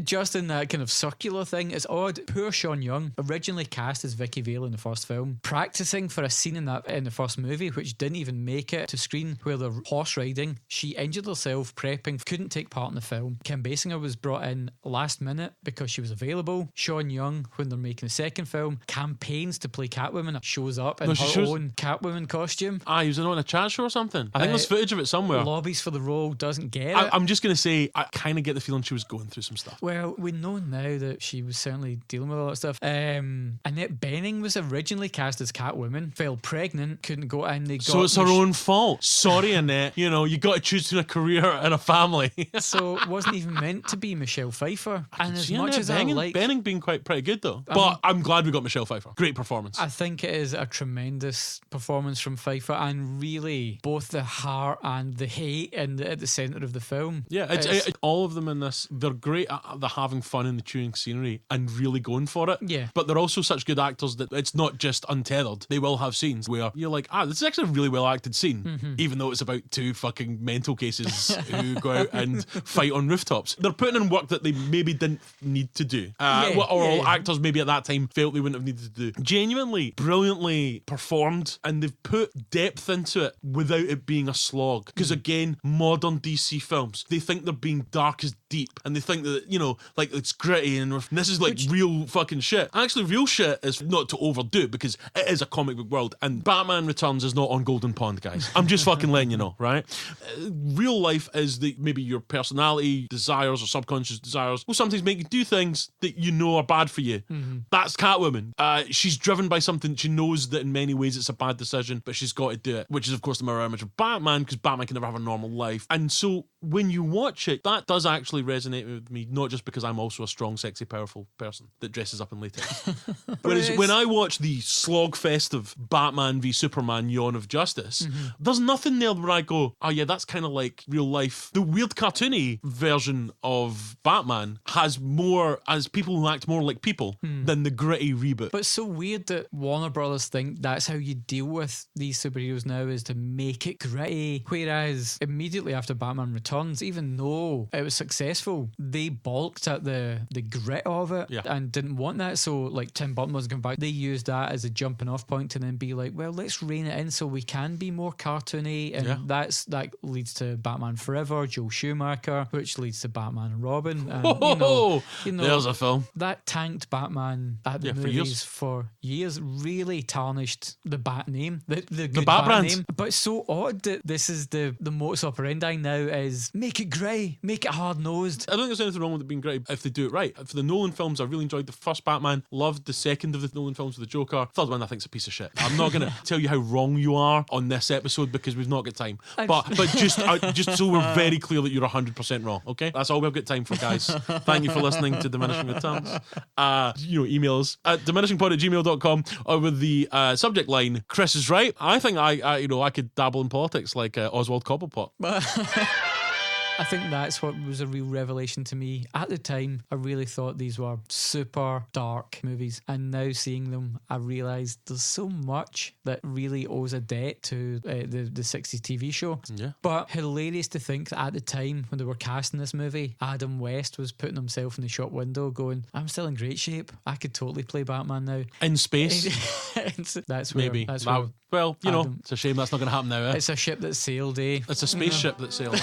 Just in that kind of circular thing, it's odd. Poor Sean Young, originally cast as Vicky Vale in the first film, practicing for a scene in the first movie, which didn't even make it to screen, where they're horse riding. She injured herself prepping, couldn't take part in the film. Kim Basinger was brought in last minute because she was available. Sean Young, when they're making the second film, campaigns to play Catwoman, shows up in her own Catwoman costume. He was on a chat show or something. I think there's footage of it somewhere. Lobbies for the role, doesn't get it. I'm just going to say, I kind of get the feeling she was going through some stuff. Well, we know now that she was certainly dealing with a lot of stuff. Annette Bening was originally cast as Catwoman, fell pregnant, couldn't go in. So it's her own fault. Sorry, Annette. You got to choose between a career and a family. So it wasn't even meant to be Michelle Pfeiffer. And as much as Bening being pretty good though. But I'm glad we got Michelle Pfeiffer. Great performance. I think it is a tremendous performance from Pfeiffer, and really both the heart and the hate at the centre of the film. Yeah, it's all of them in this. They're great at the having fun and the chewing scenery and really going for it. Yeah. But they're also such good actors that it's not just untethered. They will have scenes where you're like, this is actually a really well acted scene, even though it's about two fucking mental cases who go out and fight on rooftops. They're putting in work that they maybe didn't need to do. Actors maybe at that time felt they wouldn't have needed to do. Genuinely, brilliantly performed, and they've put depth into it without it being a slog. Because again, modern DC films, they think they're being dark as deep, and they think that, like it's gritty and this is like real fucking shit. Actually, real shit is not to overdo it because it is a comic book world, and Batman Returns is not on Golden Pond, guys. I'm just fucking letting you know, right? Real life is maybe your personality, desires, or subconscious desires will sometimes make you do things that are bad for you. That's Catwoman. She's driven by something. She knows that in many ways it's a bad decision, but she's got to do it, which is of course the mirror image of Batman, because Batman can never have a normal life. And so when you watch it, that does actually resonate with me, not just because I'm also a strong, sexy, powerful person that dresses up in latex. Whereas when I watch the slogfest of Batman v Superman Yawn of Justice, there's nothing there where I go, oh yeah, that's kind of like real life. The weird cartoony version of Batman has more as people who act more like people than the gritty reboot. But it's so weird that Warner Brothers think that's how you deal with these superheroes now, is to make it gritty. Whereas immediately after Batman Returns, even though it was successful, they balked at the grit of it and didn't want that. So like Tim Burton was going back, they used that as a jumping off point to then be like, well, let's rein it in so we can be more cartoony, and that leads to Batman Forever, Joel Schumacher, which leads to Batman and Robin. And, there's a film that tanked Batman at the movies for years, really tarnished the Bat name, the good Bat brand name. But it's so odd that this is the modus operandi now, is make it grey, make it hard nosed. I don't think there's anything wrong with it being gritty if they do it right. For the Nolan films, I really enjoyed the first Batman, loved the second of the Nolan films with the Joker. Third one I think's a piece of shit. I'm not going to tell you how wrong you are on this episode because we've not got time. But just so we're very clear that you're 100% wrong, okay? That's all we've got time for, guys. Thank you for listening to Diminishing Returns. Email us at diminishingpod@gmail.com or with the subject line, Chris is right. I think I could dabble in politics like Oswald Cobblepot. I think that's what was a real revelation to me. At the time, I really thought these were super dark movies, and now seeing them, I realised there's so much that really owes a debt to the 60s TV show. Yeah. But hilarious to think that at the time when they were casting this movie, Adam West was putting himself in the shop window going, I'm still in great shape. I could totally play Batman now. In space? That's where... Maybe. That's where well, it's a shame that's not going to happen now. It's a ship that sailed, eh? It's a spaceship that sailed.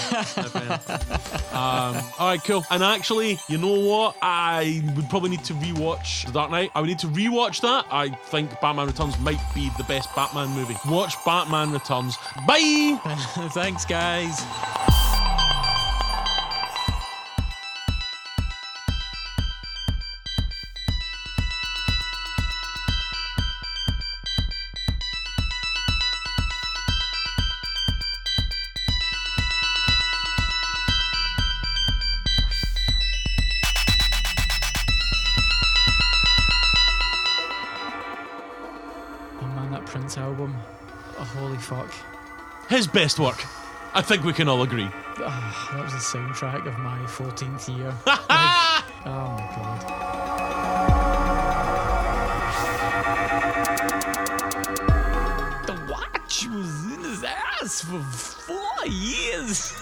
Alright, cool. And actually, you know what? I would probably need to rewatch The Dark Knight. I would need to rewatch that. I think Batman Returns might be the best Batman movie. Watch Batman Returns. Bye! Thanks, guys. Prince album, holy fuck, his best work. I think we can all agree. That was the soundtrack of my 14th year. Oh my god. The watch was in his ass for 4 years.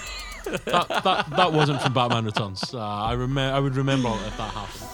that wasn't from Batman Returns. I would remember if that happened.